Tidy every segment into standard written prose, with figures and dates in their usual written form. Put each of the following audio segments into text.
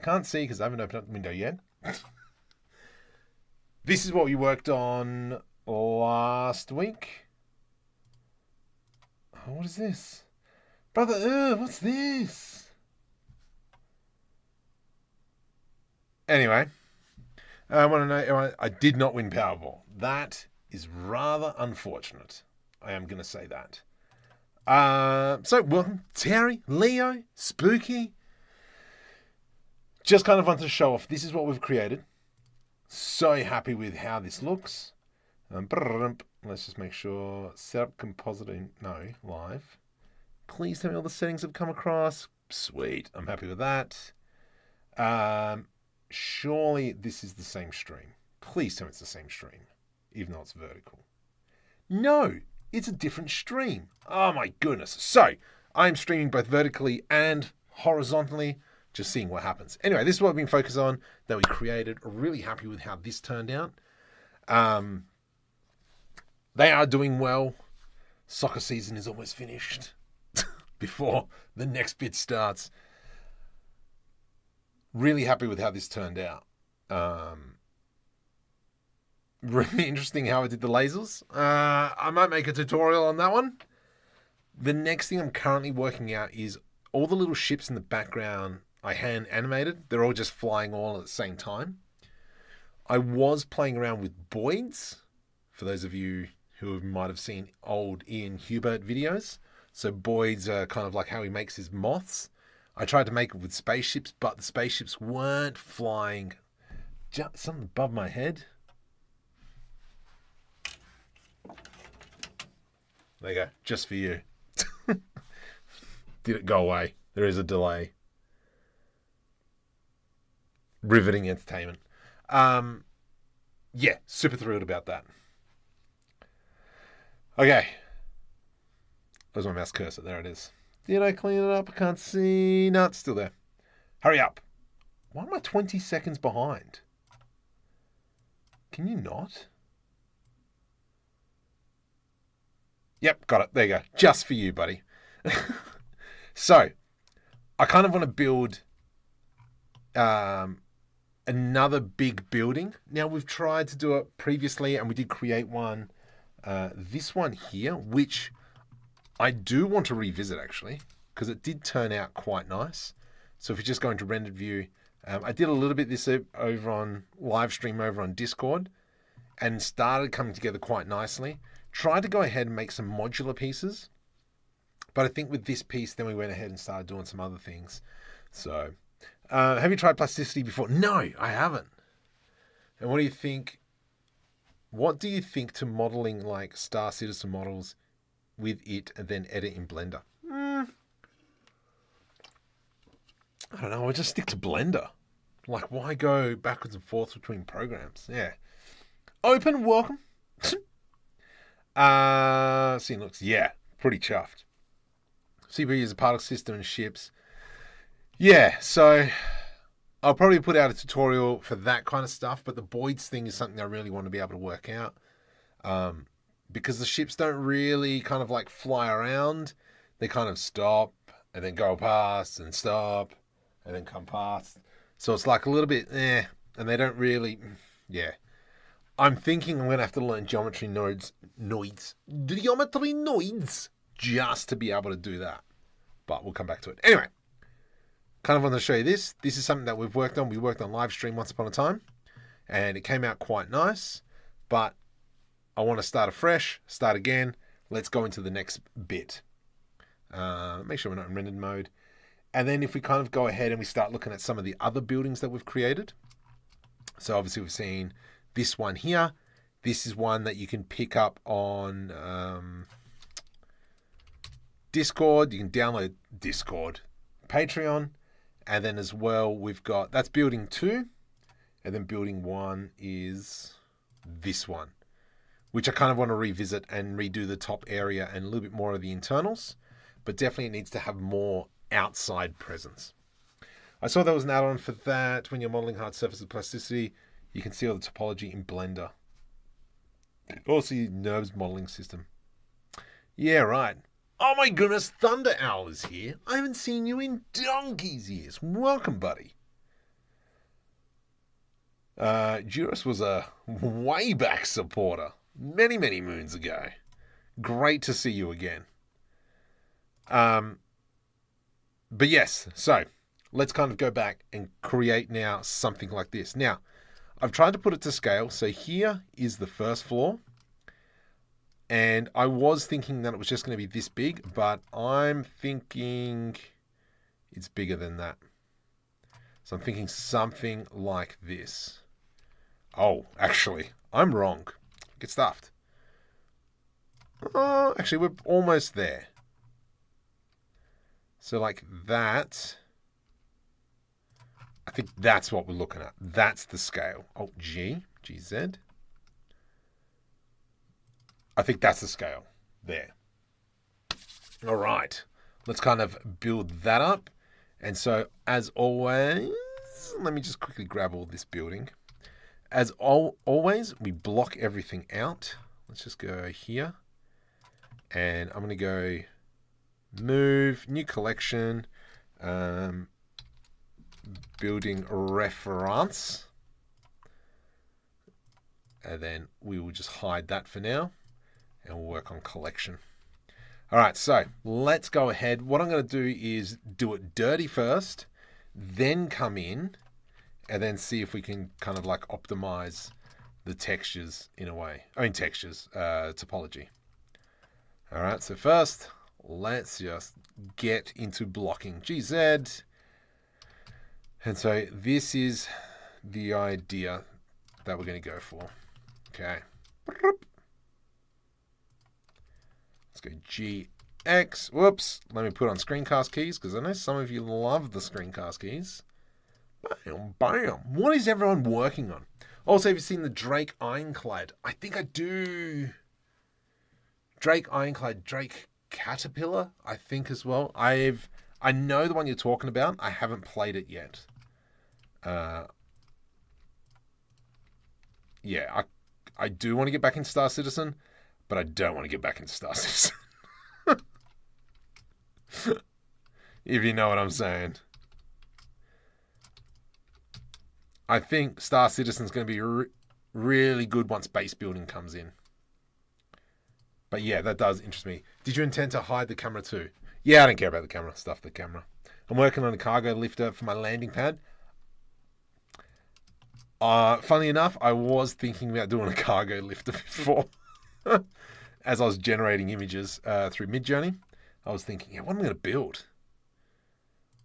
can't see because I haven't opened up the window yet. This is what we worked on last week. Oh, what is this? Brother, what's this? Anyway, I want to know, I did not win Powerball. That is rather unfortunate. I am going to say that. So, welcome, Terry, Leo, Spooky. Just kind of wanted to show off. This is what we've created. So happy with how this looks. Let's just make sure. Set up compositing. No, live. Please tell me all the settings have come across. Sweet. I'm happy with that. Surely this is the same stream. Please tell me it's the same stream, even though it's vertical. No, it's a different stream. Oh my goodness. So I'm streaming both vertically and horizontally, just seeing what happens. Anyway, this is what we've been focused on that we created. Really happy with how this turned out. They are doing well. Soccer season is almost finished before the next bit starts. Really happy with how this turned out. Really interesting how I did the lasers. I might make a tutorial on that one. The next thing I'm currently working out is all the little ships in the background I hand animated. They're all just flying all at the same time. I was playing around with Boids, for those of you who might have seen old Ian Hubert videos. So Boids are kind of like how he makes his moths. I tried to make it with spaceships, but the spaceships weren't flying. Just something above my head. There you go, just for you. Did it go away? There is a delay. Riveting entertainment. Yeah, super thrilled about that. Okay. Where's my mouse cursor? There it is. Did I clean it up? I can't see. No, it's still there. Hurry up. Why am I 20 seconds behind? Can you not? Yep, got it. There you go. Just for you, buddy. So, I kind of want to build another big building. Now, we've tried to do it previously, and we did create one. This one here, which I do want to revisit, actually, because it did turn out quite nice. So if you just go into rendered view, I did a little bit this over on live stream over on Discord, and started coming together quite nicely. Tried to go ahead and make some modular pieces, but I think with this piece, then we went ahead and started doing some other things. So, have you tried plasticity before? No, I haven't. And what do you think? What do you think to modeling like Star Citizen models with it and then edit in Blender? I don't know. I'll just stick to Blender. Like, why go backwards and forth between programs? Yeah. Open, welcome. Scene looks, yeah, pretty chuffed. CPU is a particle system and ships. Yeah, so I'll probably put out a tutorial for that kind of stuff, but the Boids thing is something I really want to be able to work out. Because the ships don't really kind of like fly around. They kind of stop and then go past and stop and then come past. So it's like a little bit, and they don't really, yeah. I'm thinking I'm going to have to learn geometry nodes, just to be able to do that. But we'll come back to it. Anyway, kind of want to show you this. This is something that we've worked on. We worked on live stream once upon a time, and it came out quite nice. But I want to start afresh, start again. Let's go into the next bit. Make sure we're not in rendered mode. And then if we kind of go ahead and we start looking at some of the other buildings that we've created. So obviously we've seen this one here. This is one that you can pick up on Discord. You can download Discord, Patreon. And then as well, we've got, that's building 2. And then building 1 is this one, which I kind of want to revisit and redo the top area and a little bit more of the internals. But definitely it needs to have more outside presence. I saw there was an add-on for that. When you're modeling hard surfaces with plasticity, you can see all the topology in Blender. Also, NURBS modeling system. Yeah, right. Oh my goodness, Thunder Owl is here. I haven't seen you in donkey's years. Welcome, buddy. Juris was a way back supporter many, many moons ago. Great to see you again. But yes, so let's kind of go back and create now something like this. Now, I've tried to put it to scale. So here is the first floor. And I was thinking that it was just going to be this big, but I'm thinking it's bigger than that. So I'm thinking something like this. Oh, actually, I'm wrong. Get stuffed. Oh, actually, we're almost there. So like that. I think that's what we're looking at. That's the scale. Oh, GZ. I think that's the scale there. All right. Let's kind of build that up. And so, as always, let me just quickly grab all this building. As always, we block everything out. Let's just go here. And I'm going to go move, new collection, building reference. And then we will just hide that for now. And we'll work on collection. All right, so let's go ahead. What I'm going to do is do it dirty first, then come in, and then see if we can kind of like optimize the textures in a way. I mean, textures, topology. All right, so first, let's just get into blocking GZ. And so this is the idea that we're going to go for. Okay. Let's go GX. Whoops. Let me put on screencast keys because I know some of you love the screencast keys. Bam, bam. What is everyone working on? Also, have you seen the Drake Ironclad? I think I do. Drake Ironclad, Drake Caterpillar, I think as well. I know the one you're talking about. I haven't played it yet. Yeah, I do want to get back in Star Citizen, but I don't want to get back into Star Citizen. If you know what I'm saying. I think Star Citizen's going to be really good once base building comes in. But yeah, that does interest me. Did you intend to hide the camera too? Yeah, I don't care about the camera. Stuff the camera. I'm working on a cargo lifter for my landing pad. Funnily enough, I was thinking about doing a cargo lifter before. As I was generating images through Midjourney, I was thinking, yeah, what am I going to build?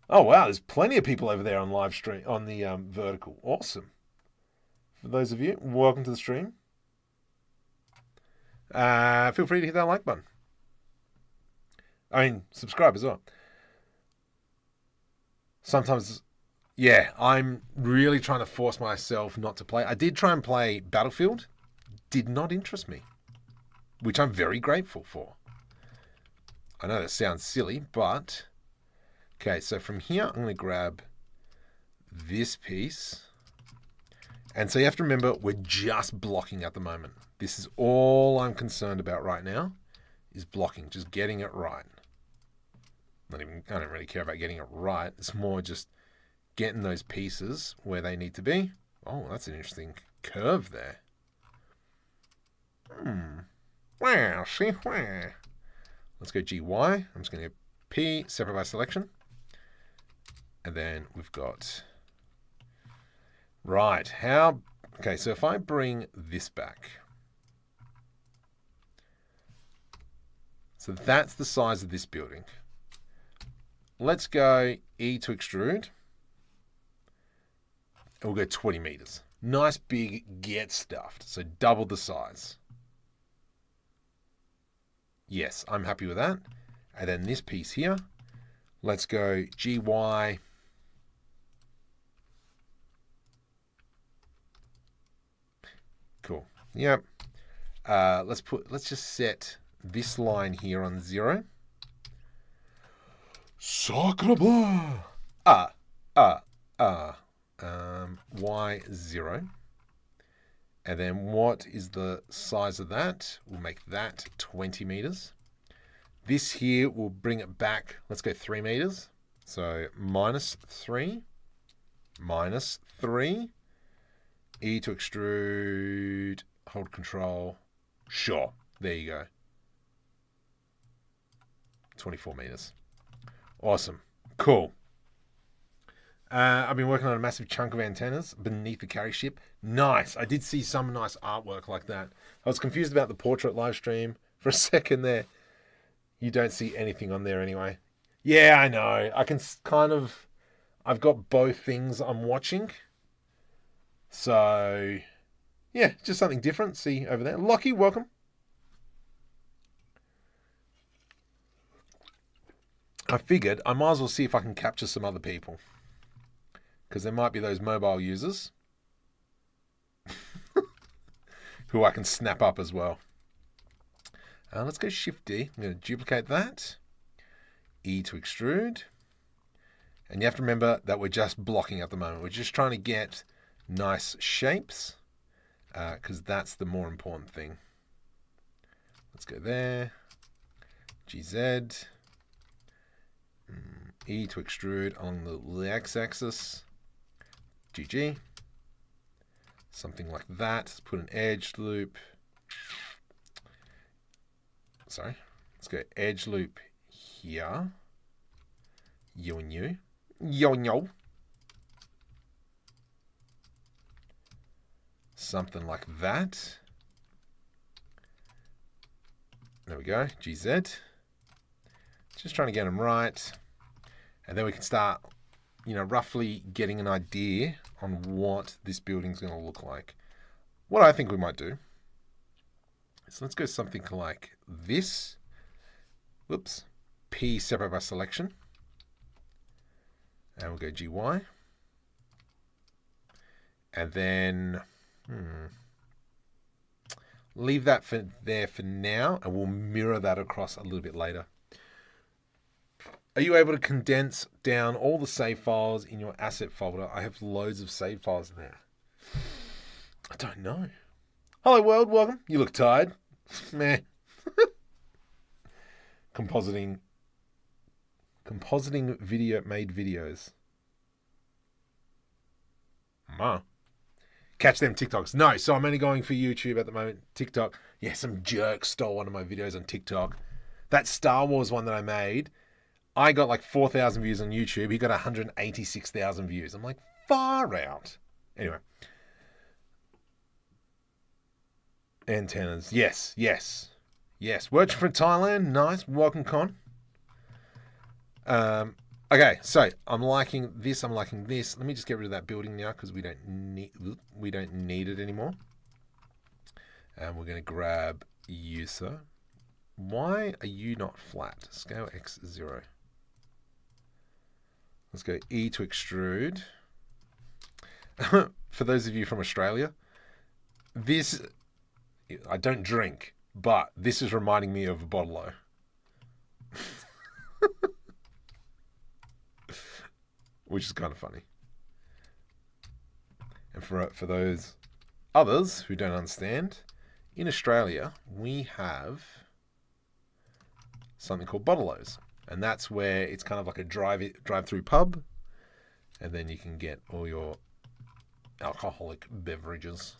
Oh, wow, there's plenty of people over there on live stream, on the vertical. Awesome. For those of you, welcome to the stream. Feel free to hit that like button. I mean, subscribe as well. Sometimes, yeah, I'm really trying to force myself not to play. I did try and play Battlefield. Did not interest me, which I'm very grateful for. I know that sounds silly, but... Okay, so from here, I'm going to grab this piece. And so you have to remember, we're just blocking at the moment. This is all I'm concerned about right now, is blocking, just getting it right. I don't really care about getting it right. It's more just getting those pieces where they need to be. Oh, that's an interesting curve there. Wow, see where? Let's go GY. I'm just going to go P, separate by selection. And then we've got, right, how, okay, so if I bring this back, so that's the size of this building. Let's go E to extrude, and we'll go 20 meters. Nice big get stuffed, so double the size. Yes, I'm happy with that. And then this piece here, let's go GY. Cool. Yep. Let's just set this line here on 0. Sacre Y0. And then what is the size of that? We'll make that 20 meters. This here will bring it back. Let's go 3 meters. So -3 -3 E to extrude, hold control. Sure, there you go. 24 meters. Awesome. Cool. I've been working on a massive chunk of antennas beneath the carry ship. Nice. I did see some nice artwork like that. I was confused about the portrait live stream for a second there. You don't see anything on there anyway. Yeah, I know. I can kind of... I've got both things I'm watching. So, yeah, just something different. See over there. Lockie, welcome. I figured I might as well see if I can capture some other people. Because there might be those mobile users who I can snap up as well. Let's go Shift D. I'm going to duplicate that. E to extrude. And you have to remember that we're just blocking at the moment. We're just trying to get nice shapes because that's the more important thing. Let's go there. GZ. E to extrude along the x-axis. GG. Something like that. Let's put an edge loop. Sorry. Let's go edge loop here. You and you. Yo and yo. Something like that. There we go. GZ. Just trying to get them right. And then we can start, roughly getting an idea on what this building's going to look like. What I think we might do. So let's go something like this. Whoops. P separate by selection. And we'll go GY. And then leave that there for now, and we'll mirror that across a little bit later. Are you able to condense down all the save files in your asset folder? I have loads of save files in there. I don't know. Hello world, welcome. You look tired. Meh. Compositing video made videos. Catch them TikToks. No, so I'm only going for YouTube at the moment. TikTok. Yeah, some jerk stole one of my videos on TikTok. That Star Wars one that I made, I got like 4,000 views on YouTube. He got 186,000 views. I'm like, far out. Anyway. Antennas. Yes. Working from Thailand. Nice. Welcome, Con. Okay, so I'm liking this. Let me just get rid of that building now because we don't need it anymore. And we're going to grab user. Why are you not flat? Scale X0. Let's go E to extrude. For those of you from Australia, this, I don't drink, but this is reminding me of a Botaniq. Which is kind of funny. And for those others who don't understand, in Australia, we have something called Botaniqs. And that's where it's kind of like a drive-through pub. And then you can get all your alcoholic beverages.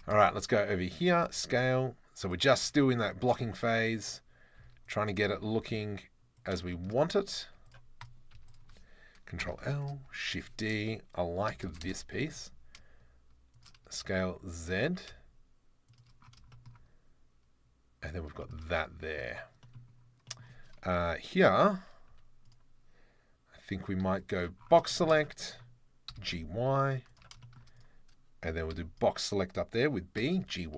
All right, let's go over here. Scale. So we're just still in that blocking phase. Trying to get it looking as we want it. Control L, Shift D. I like this piece. Scale Z. And then we've got that there. Here, I think we might go box select, GY. And then we'll do box select up there with B, GY.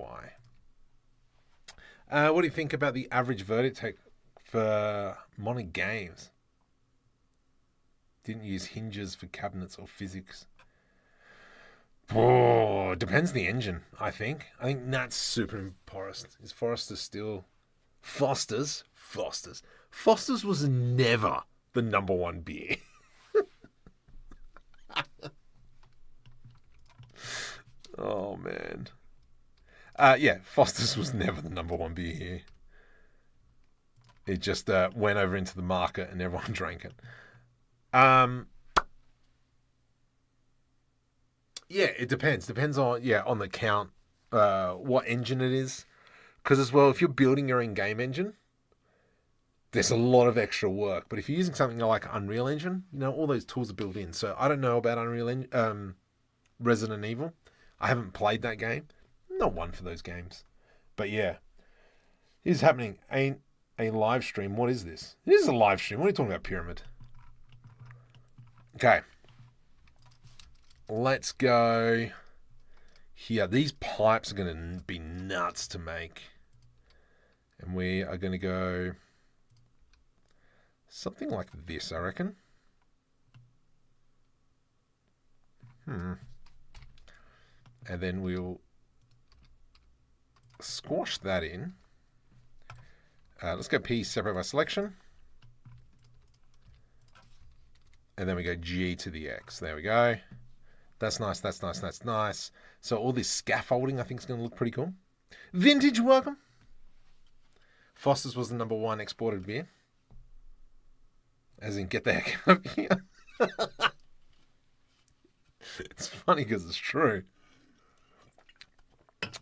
What do you think about the average vertex for modern games? Didn't use hinges for cabinets or physics. Oh, depends the engine, I think. I think that's super porous. Is Forester still... Foster's was never the #1 beer. Oh, man. Yeah, Foster's was never the #1 beer here. It just went over into the market and everyone drank it. Yeah, it depends. Depends on on the count, what engine it is. Because as well, if you're building your own game engine, there's a lot of extra work. But if you're using something like Unreal Engine, all those tools are built in. So I don't know about Resident Evil. I haven't played that game. Not one for those games. But yeah, it is happening. Ain't a live stream. What is this? It is a live stream. What are you talking about, Pyramid? Okay. Let's go here. These pipes are going to be nuts to make. And we are going to go something like this, I reckon. And then we'll squash that in. Let's go P, separate by selection. And then we go G to the X. There we go. That's nice, that's nice, that's nice. So all this scaffolding I think is going to look pretty cool. Vintage, welcome. Foster's was the #1 exported beer. As in, get the heck out of here. It's funny because it's true.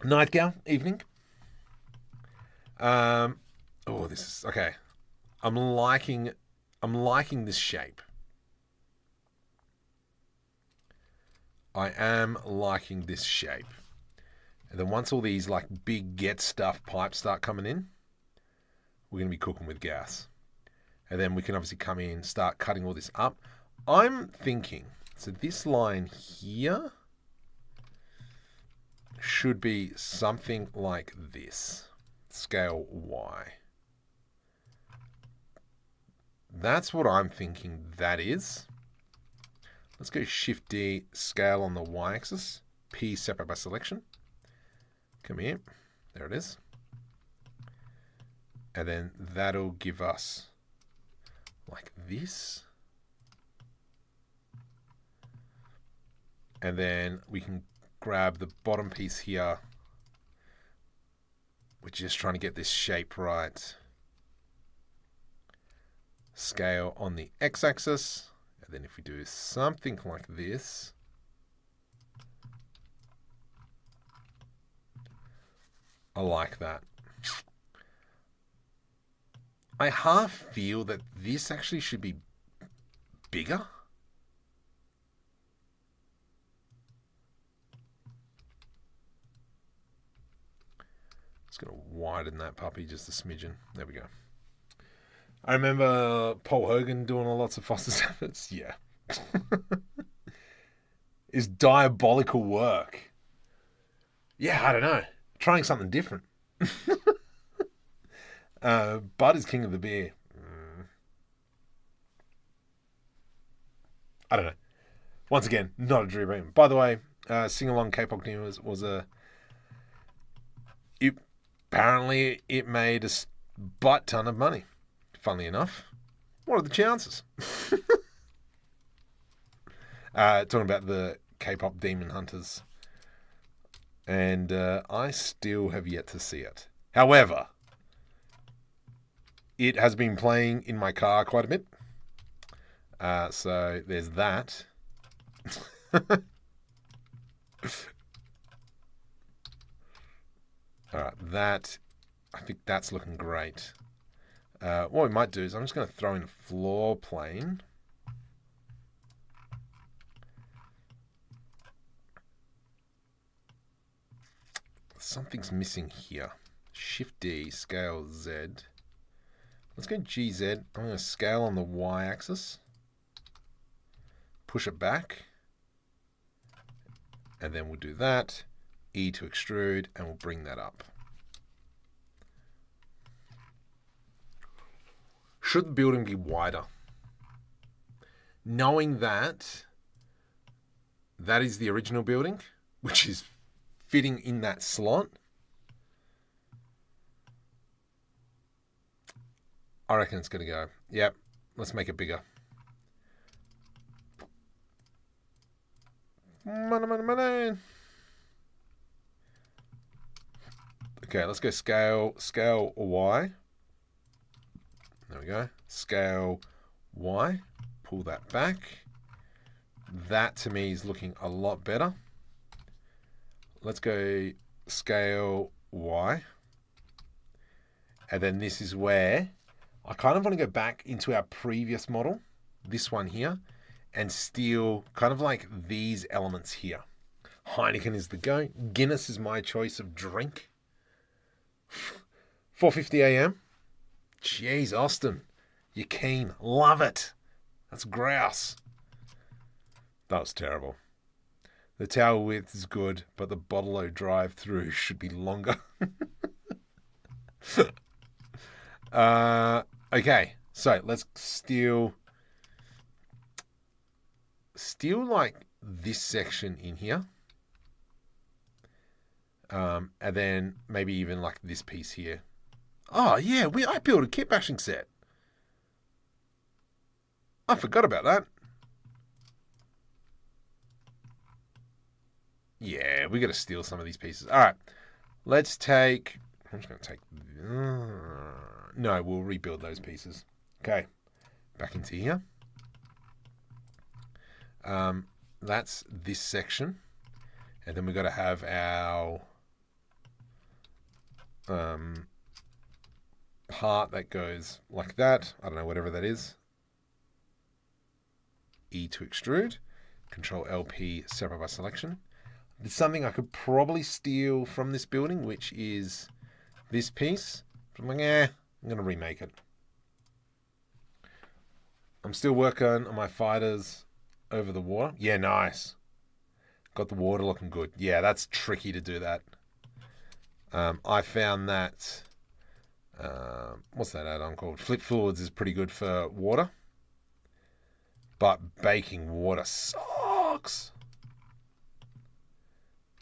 Nightgown, evening. Oh, this is okay. I'm liking this shape. I am liking this shape. And then once all these like big get stuff pipes start coming in, we're going to be cooking with gas. And then we can obviously come in, start cutting all this up. I'm thinking, so this line here should be something like this. Scale Y. That's what I'm thinking that is. Let's go Shift D, scale on the Y-axis. P, separate by selection. Come here. There it is. And then that'll give us like this. And then we can grab the bottom piece here. We're just trying to get this shape right. Scale on the X-axis. And then if we do something like this, I like that. I half feel that this actually should be bigger. Just going to widen that puppy just a smidgen. There we go. I remember Paul Hogan doing lots of Foster's efforts. Yeah. It's diabolical work. Yeah, I don't know. Trying something different. Bud is king of the beer. I don't know. Once again, not a Drew Beam. By the way, Sing Along K-pop was a... Apparently, it made a butt ton of money. Funnily enough. What are the chances? Talking about the K-pop Demon Hunters. And I still have yet to see it. However, it has been playing in my car quite a bit. So there's that. Alright, I think that's looking great. What we might do is I'm just going to throw in a floor plane. Something's missing here. Shift D, scale Z. Let's go GZ. I'm going to scale on the Y-axis. Push it back. And then we'll do that. E to extrude, and we'll bring that up. Should the building be wider? Knowing that that is the original building, which is fitting in that slot, I reckon it's going to go. Yep, let's make it bigger. Money, money, money. Okay, let's go scale Y. There we go. Scale Y. Pull that back. That to me is looking a lot better. let's go scale Y. And then this is where I kind of want to go back into our previous model, this one here, and steal kind of like these elements here. Heineken is the go. Guinness is my choice of drink. 4:50 a.m. Jeez, Austin, you're keen. Love it. That's grouse. That was terrible. The tower width is good, but the bottle-o drive-through should be longer. Okay, so let's steal like this section in here. And then maybe even like this piece here. Oh yeah, I built a kitbashing set. I forgot about that. Yeah, we got to steal some of these pieces. All right, let's take. I'm just going to take. No, we'll rebuild those pieces. Okay, back into here. That's this section, and then we've got to have our part that goes like that. I don't know, whatever that is. E to extrude. Control LP, separate by selection. There's something I could probably steal from this building, which is this piece. But I'm like, I'm going to remake it. I'm still working on my fighters over the water. Yeah, nice. Got the water looking good. Yeah, that's tricky to do that. I found that, what's that add-on called? Flip Fluids is pretty good for water. But baking water sucks.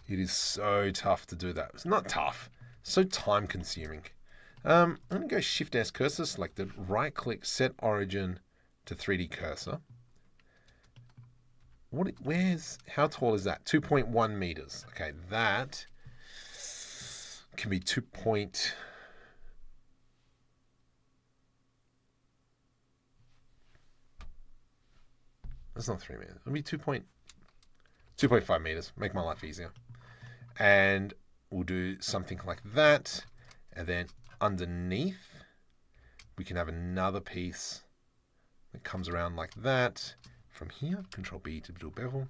It is so tough to do that. It's not tough. So time consuming. I'm going to go Shift S cursor selected, right click, set origin to 3D cursor. How tall is that? 2.1 meters. Okay, that can be 2. That's not 3 meters. It'll be 2.5 meters. Make my life easier. And we'll do something like that. And then underneath, we can have another piece that comes around like that. From here, Control B to do bevel.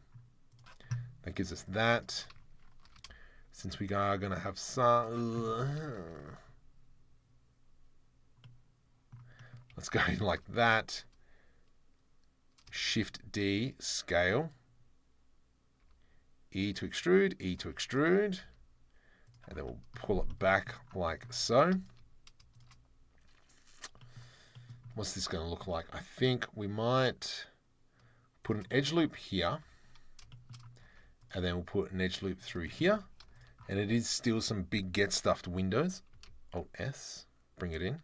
That gives us that. Since we are going to have some... Let's go in like that. Shift D, scale. E to extrude, E to extrude. And then we'll pull it back like so. What's this going to look like? I think we might put an edge loop here. And then we'll put an edge loop through here. And it is still some big get stuffed windows. Alt S, bring it in.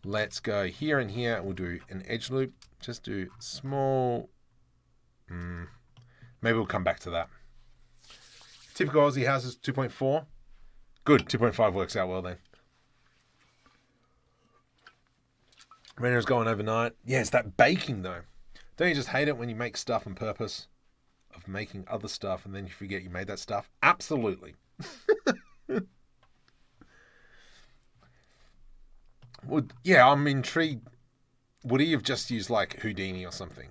Let's go here and here. We'll do an edge loop. Just do small. Maybe we'll come back to that. Typical Aussie houses, 2.4. Good, 2.5 works out well then. Render's going overnight. Yeah, it's that baking though. Don't you just hate it when you make stuff on purpose of making other stuff and then you forget you made that stuff? Absolutely. Well, yeah, I'm intrigued. Would he have just used like Houdini or something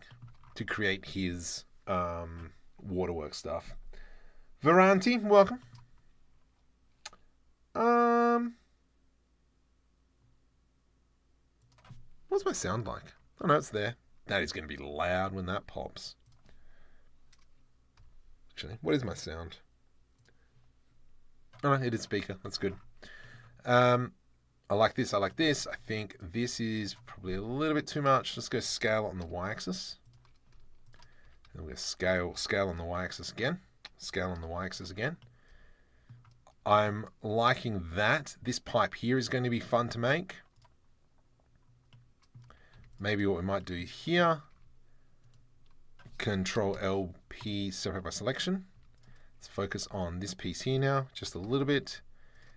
to create his waterwork stuff? Varanti, welcome. What's my sound like? Oh no, it's there. That is going to be loud when that pops. Actually, what is my sound? Oh no, it is speaker. That's good. I like this. I like this. I think this is probably a little bit too much. Let's go scale on the y-axis. And we're going to scale on the y-axis again. Scale on the y-axis again. I'm liking that. This pipe here is going to be fun to make. Maybe what we might do here. Control LP, separate by selection. Let's focus on this piece here now, just a little bit.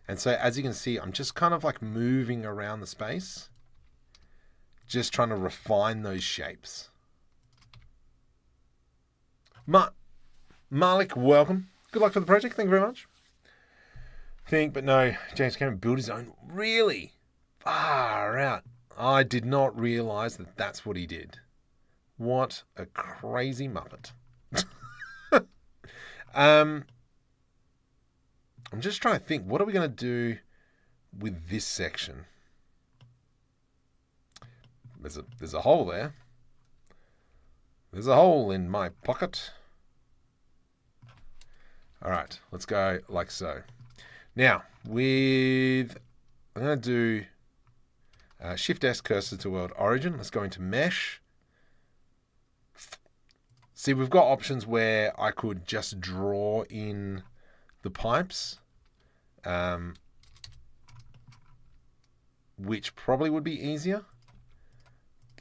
And so as you can see, I'm just kind of like moving around the space. Just trying to refine those shapes. Malik, welcome. Good luck for the project. Thank you very much. Think, but no, James Cameron built his own. Really? Far out. I did not realise that that's what he did. What a crazy muppet. I'm just trying to think, what are we going to do with this section? There's a hole there. There's a hole in my pocket. All right, let's go like so. Now, I'm going to do Shift-S cursor to world origin. Let's go into mesh. See, we've got options where I could just draw in the pipes, which probably would be easier.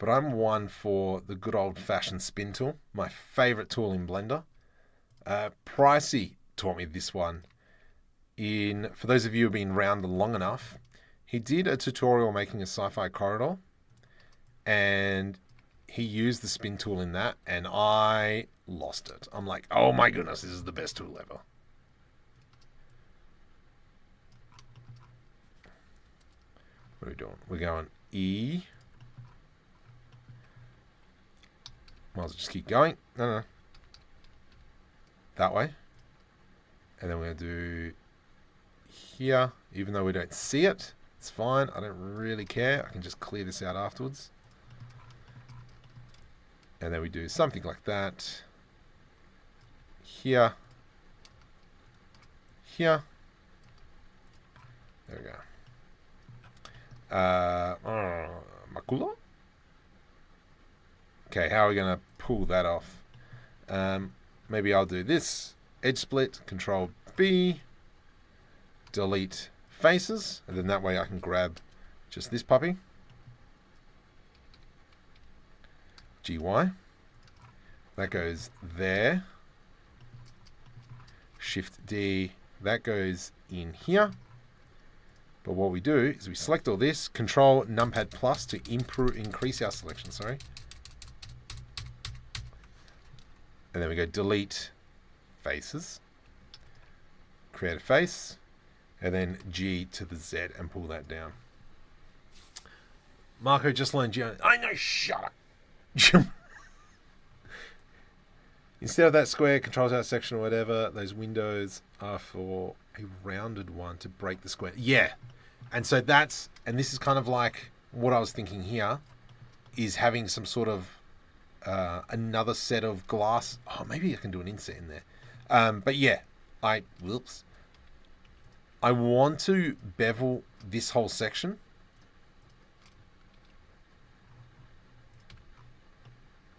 But I'm one for the good old-fashioned spin tool, my favorite tool in Blender. Pricey taught me this one. For those of you who have been around long enough, he did a tutorial making a sci-fi corridor, and he used the spin tool in that, and I lost it. I'm like, oh my goodness, this is the best tool ever. What are we doing? We're going E. Might as well just keep going. No. That way. And then we're going to do here, even though we don't see it. It's fine. I don't really care. I can just clear this out afterwards. And then we do something like that. Here. Here. There we go. Makula? Okay, how are we going to pull that off? Maybe I'll do this. Edge split, Control B. Delete faces. And then that way I can grab just this puppy. GY. That goes there. Shift D. That goes in here. But what we do is we select all this. Control numpad plus to increase our selection. Sorry. And then we go delete faces. Create a face. And then G to the Z and pull that down. Marco just learned G. I know, shut up. Instead of that square, controls out section or whatever, those windows are for a rounded one to break the square. Yeah. And so and this is kind of like what I was thinking here, is having some sort of another set of glass. Oh, maybe I can do an inset in there. But yeah, I want to bevel this whole section.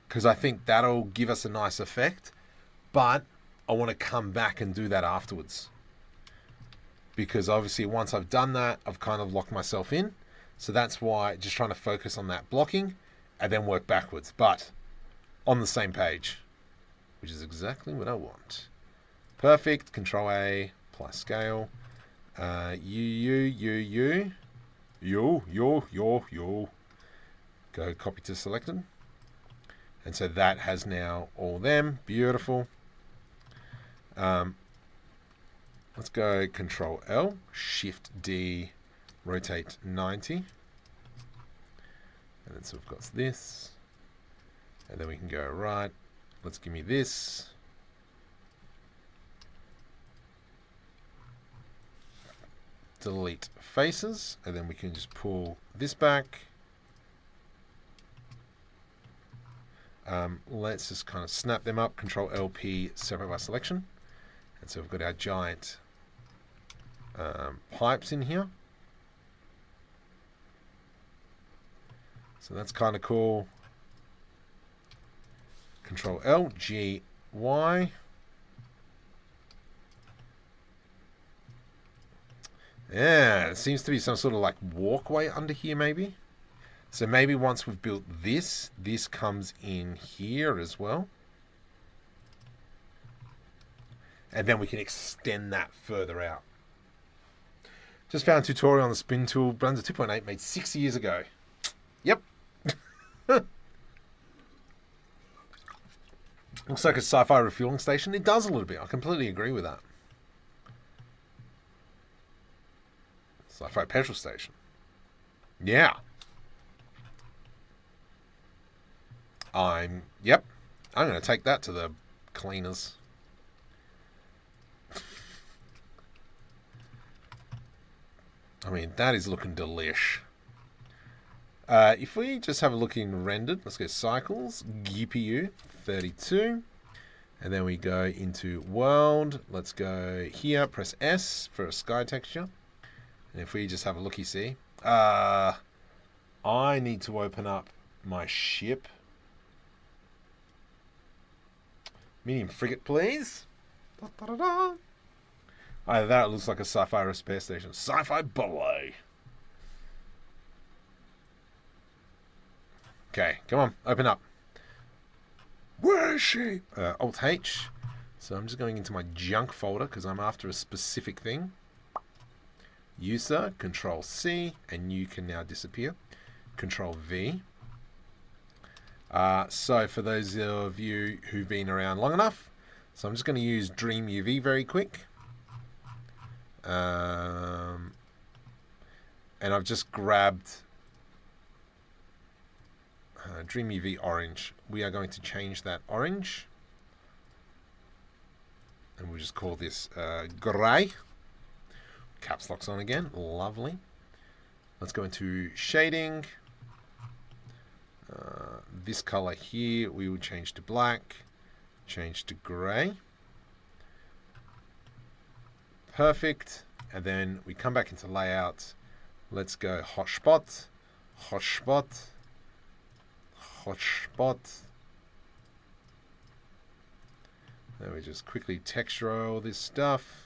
Because I think that'll give us a nice effect. But I want to come back and do that afterwards. Because obviously once I've done that, I've kind of locked myself in. So that's why just trying to focus on that blocking and then work backwards. But on the same page, which is exactly what I want. Perfect. Control A, apply scale. You. Go copy to selected. And so that has now all them. Beautiful. Let's go Control L, Shift D, rotate 90. And then so we've got this. And then we can go right. Let's give me this. Delete faces. And then we can just pull this back. Let's just kind of snap them up. Control LP, separate by selection. And so we've got our giant pipes in here. So that's kind of cool. Control L, G, Y. Yeah, it seems to be some sort of like walkway under here maybe. So maybe once we've built this, this comes in here as well. And then we can extend that further out. Just found a tutorial on the spin tool. Blender 2.8 made 6 years ago. Yep. Looks like a sci-fi refueling station. It does a little bit. I completely agree with that. Sci-fi petrol station. Yeah. Yep. I'm going to take that to the cleaners. I mean, that is looking delish. If we just have a look in rendered, let's go cycles, GPU 32, and then we go into world. Let's go here, press S for a sky texture. And if we just have a look, you see, I need to open up my ship. Medium frigate, please. Da, da, da, da. Either that looks like a sci-fi repair station. Sci-fi ballet. Okay, come on, open up. Where is she? Alt H. So I'm just going into my junk folder because I'm after a specific thing. User, Control C, and you can now disappear. Control V. So for those of you who've been around long enough, so I'm just going to use DreamUV very quick. And I've just grabbed DreamUV orange. We are going to change that orange. And we'll just call this grey. Caps lock's on again. Lovely. Let's go into shading. This color here we will change to black. Change to grey. Perfect. And then we come back into layout. Let's go hotspot. Hotspot. Hotspot. Then we just quickly texture all this stuff.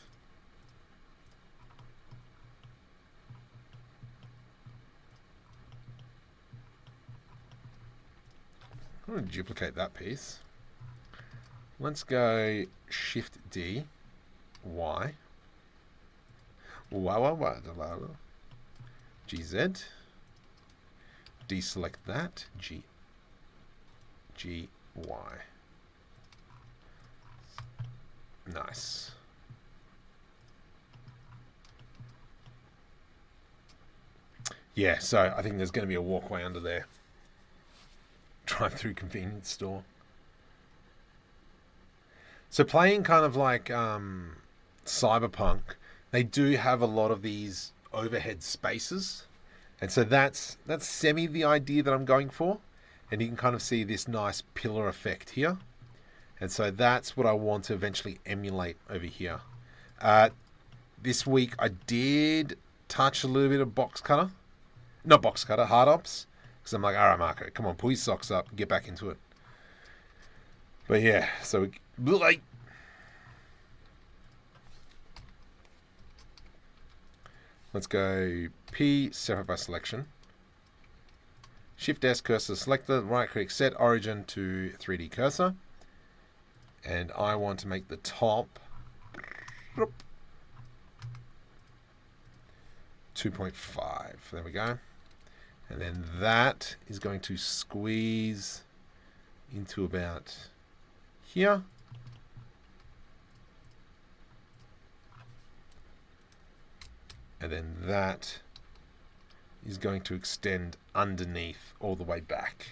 I'm going to duplicate that piece. Let's go Shift D, Y, GZ, deselect that, G, Y. Nice. Yeah, so I think there's going to be a walkway under there. Drive-through convenience store. So playing kind of like cyberpunk, they do have a lot of these overhead spaces, and so that's semi the idea that I'm going for. And you can kind of see this nice pillar effect here, and so that's what I want to eventually emulate over here. This week I did touch a little bit of hard ops. Because I'm like, all right, Marco, come on, pull your socks up, get back into it. But yeah, so let's go P, separate by selection. Shift S, cursor selector, right click, set origin to 3D cursor. And I want to make the top 2.5. There we go. And then that is going to squeeze into about here. And then that is going to extend underneath all the way back.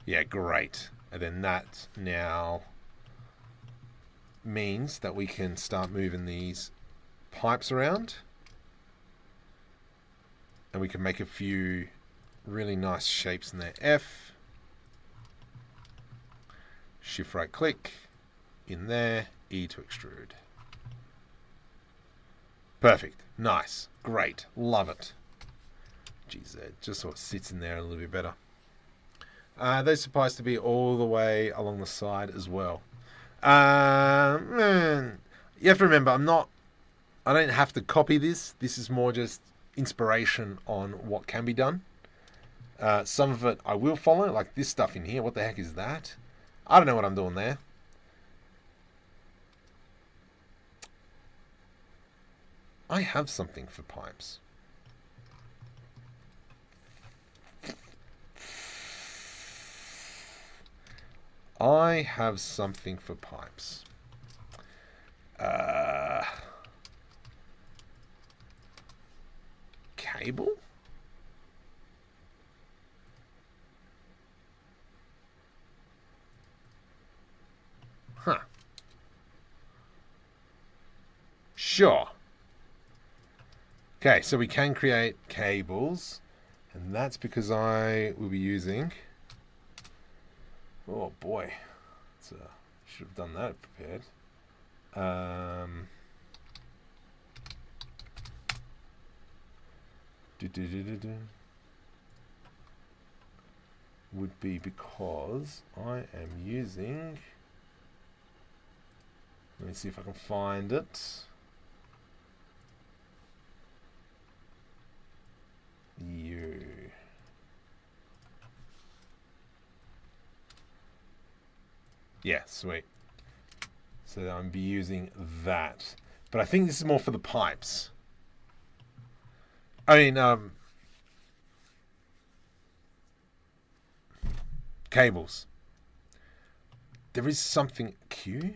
Yeah, great. And then that now means that we can start moving these pipes around. And we can make a few really nice shapes in there. F, shift right click, in there, E to extrude. Perfect, nice, great, love it. GZ, just so it sits in there a little bit better. They're supposed to be all the way along the side as well. You have to remember, I don't have to copy this. This is more just inspiration on what can be done. Some of it I will follow, like this stuff in here. What the heck is that? I don't know what I'm doing there. I have something for pipes. I have something for pipes. Cable? Huh. Sure. Okay, so we can create cables, and that's because I will be using... Oh boy, should have done that prepared. Would be because I am using... Let me see if I can find it. Yeah, sweet. So I'm be using that. But I think this is more for the pipes. I mean, cables. There is something... Q?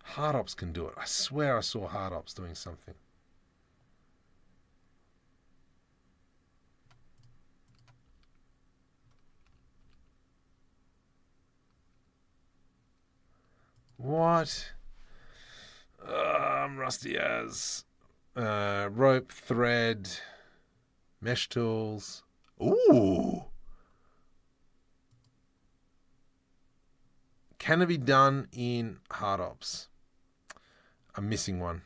Hard ops can do it. I swear I saw hard ops doing something. What? I'm rusty as. Rope, thread, mesh tools. Ooh. Can it be done in hard ops? I'm missing one.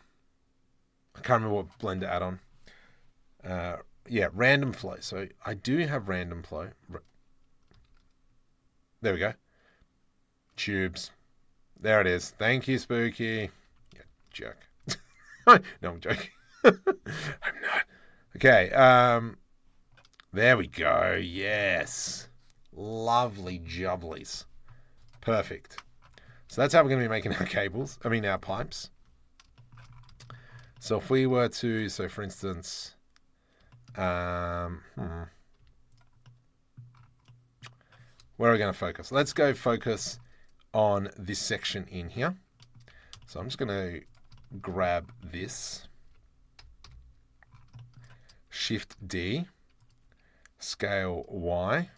I can't remember what Blender add-on. Yeah, random flow. So I do have random flow. There we go. Tubes. There it is. Thank you, Spooky. Yeah, jerk. No, I'm joking. I'm not. Okay. There we go. Yes. Lovely jubblies. Perfect. So that's how we're going to be making our cables. I mean, our pipes. So if we were to, so for instance, where are we going to focus? Let's go focus on this section in here. So I'm just going to grab this, Shift D, scale Y,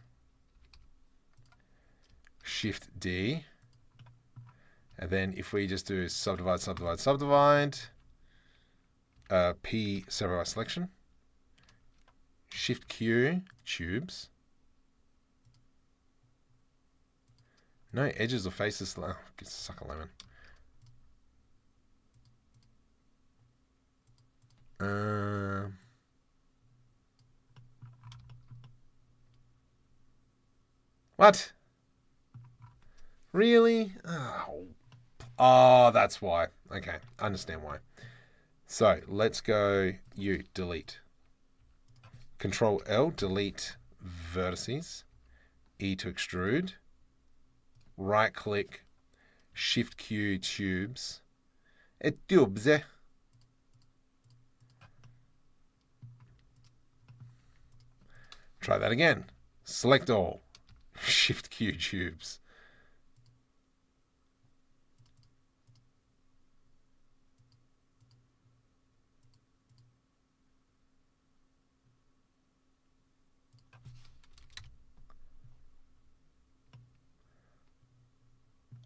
Shift D, and then if we just do subdivide, subdivide, subdivide, P separate by selection, Shift Q, tubes. No edges or faces. Oh, suck a lemon. What? Really? Oh, that's why. Okay, I understand why. So let's go delete. Control L, delete vertices. E to extrude. Right click, Shift Q, tubes. Tubes. Try that again. Select all. Shift Q, tubes.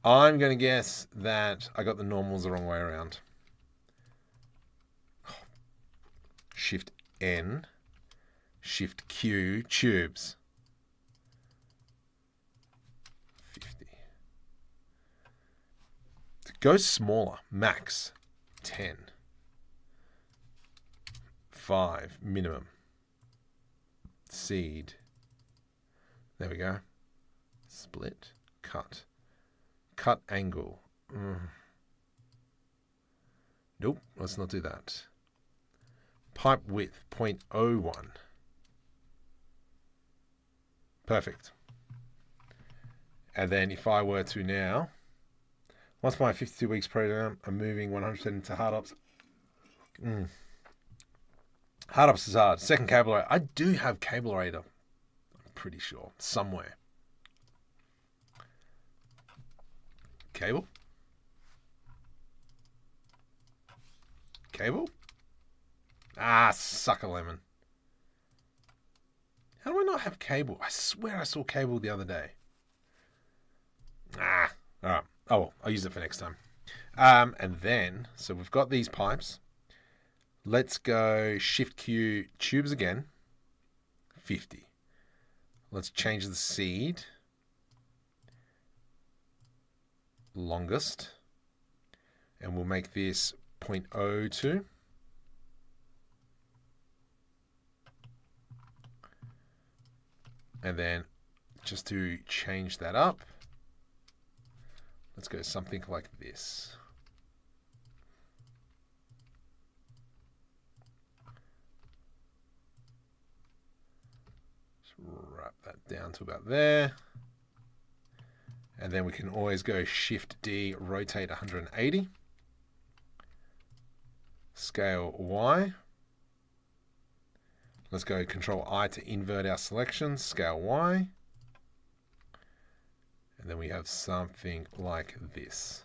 I'm going to guess that I got the normals the wrong way around. Shift N, Shift Q, tubes. 50. Go smaller, max 10. 5, minimum. Seed. There we go. Split, cut. Cut angle. Nope, let's not do that. Pipe width, 0.01. Perfect. And then if I were to now, once my 52 weeks program, I'm moving 100% into hard ops. Hard ups is hard. Second cable array. I do have cable array, I'm pretty sure. Somewhere. Cable? Cable? Ah, sucker lemon. How do I not have cable? I swear I saw cable the other day. Ah, alright. Oh, well, I'll use it for next time. And then, so we've got these pipes. Let's go Shift Q tubes again. 50. Let's change the seed. Longest. And we'll make this 0.02. And then just to change that up, let's go something like this. Just wrap that down to about there. And then we can always go Shift D, rotate 180. Scale Y. Let's go Control I to invert our selection, scale Y. And then we have something like this.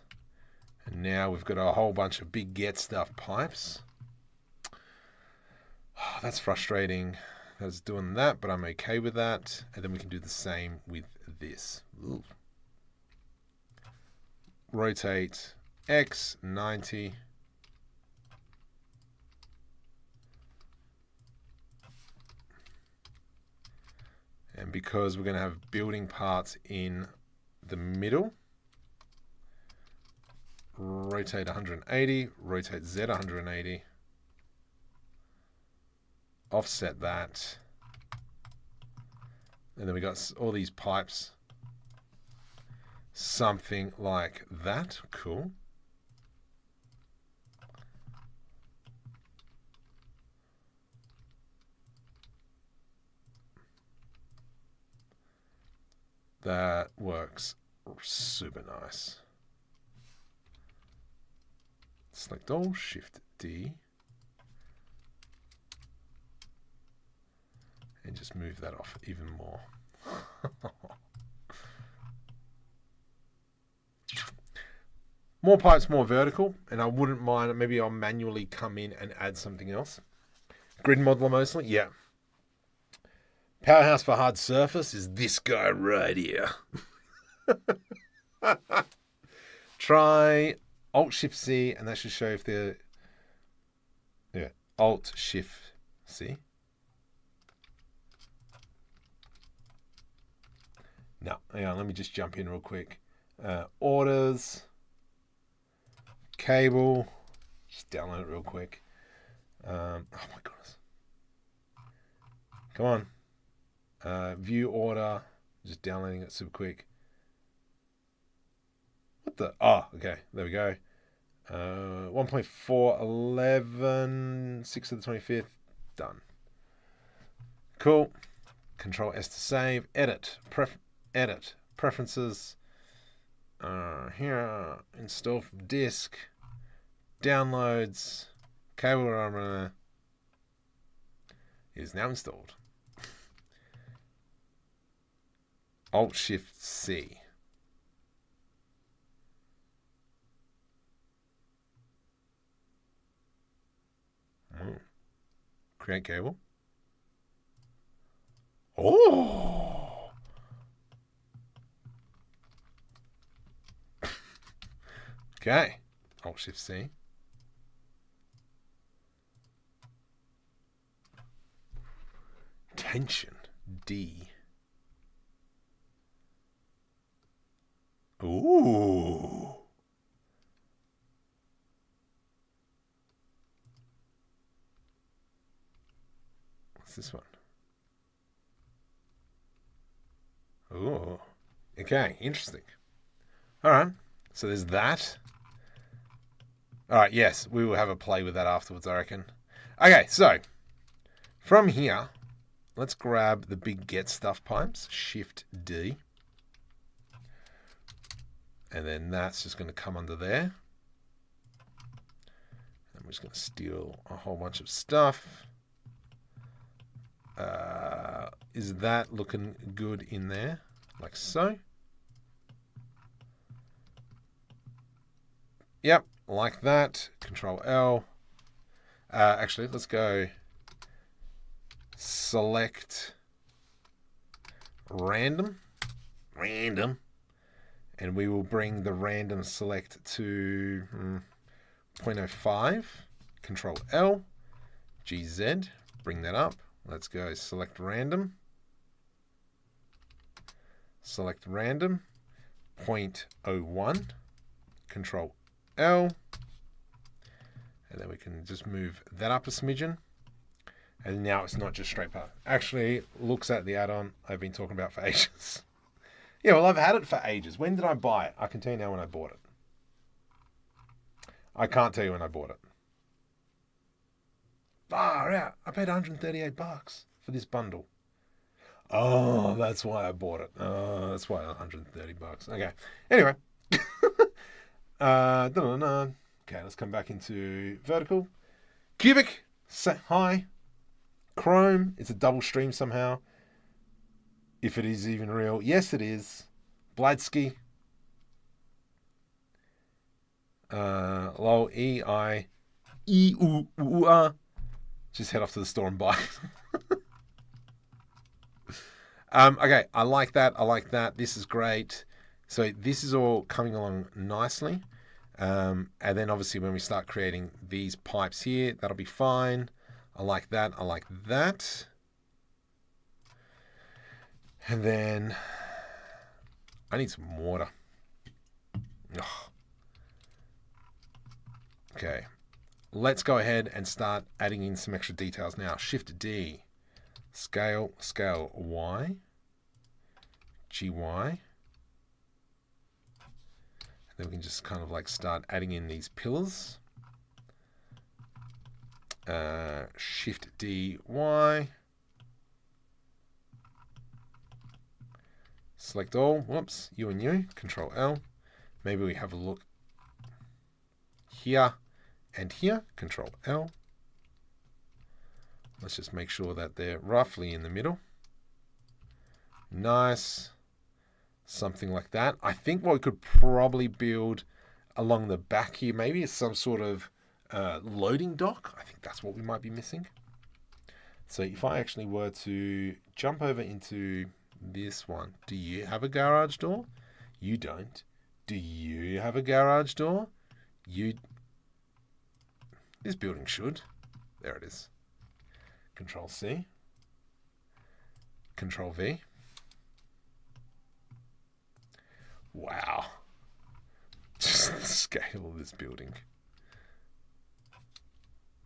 And now we've got a whole bunch of big get stuff pipes. Oh, that's frustrating. That's doing that, but I'm okay with that. And then we can do the same with this. Ooh. Rotate X 90. And because we're going to have building parts in the middle, rotate 180, rotate Z 180, offset that, and then we got all these pipes, something like that. Cool. That works super nice. Select all, Shift D. And just move that off even more. More pipes, more vertical, and I wouldn't mind, maybe I'll manually come in and add something else. Grid modeler mostly, yeah. Powerhouse for hard surface is this guy right here. Try Alt-Shift-C, and that should show if they're... Yeah, Alt-Shift-C. No, hang on, let me just jump in real quick. Orders. Cable. Just download it real quick. Oh my goodness. Come on. View order. Just downloading it super quick. What the? Oh, okay. There we go. 1.411, 6 of the 25th. Done. Cool. Control S to save. Edit. Edit. Preferences. Here. Install from disk. Downloads. Cable runner is now installed. Alt-Shift-C. Create cable. Oh! Okay. Alt-Shift-C. Tension. D. Ooh. What's this one? Ooh. Okay, interesting. All right. So there's that. All right, yes, we will have a play with that afterwards, I reckon. Okay, so from here, let's grab the big get stuff pipes, Shift D. And then that's just going to come under there. I'm just going to steal a whole bunch of stuff. Is that looking good in there? Like so. Yep, like that. Control L. Actually, let's go select random, and we will bring the random select to 0.05. Control L, GZ, bring that up. Let's go select random, 0.01. Control L, and then we can just move that up a smidgen. And now it's not just straight path. Actually, looks at the add-on I've been talking about for ages. Yeah, well, I've had it for ages. When did I buy it? I can tell you now when I bought it. I can't tell you when I bought it. Yeah, I paid $138 for this bundle. Oh, that's why I bought it. Oh, that's why $130. Okay. Anyway. Okay, let's come back into vertical. Cubic, set high. Chrome, it's a double stream somehow. If it is even real. Yes, it is. Bladsky. Lol, E-I-E-U-U-R. Just head off to the store and buy. Okay, I like that. I like that. This is great. So this is all coming along nicely. And then obviously when we start creating these pipes here, that'll be fine. I like that. I like that. And then I need some water. Ugh. Okay. Let's go ahead and start adding in some extra details now. Shift D. Scale Y. GY. And then we can just kind of like start adding in these pillars. Shift D, Y. Select all. Whoops. You and you. Control L. Maybe we have a look here and here. Control L. Let's just make sure that they're roughly in the middle. Nice. Something like that. I think what we could probably build along the back here maybe is some sort of loading dock. I think that's what we might be missing. So if I actually were to jump over into this one, do you have a garage door? You don't. Do you have a garage door? This building should. There it is. Control C. Control V. Wow. Just the scale of this building.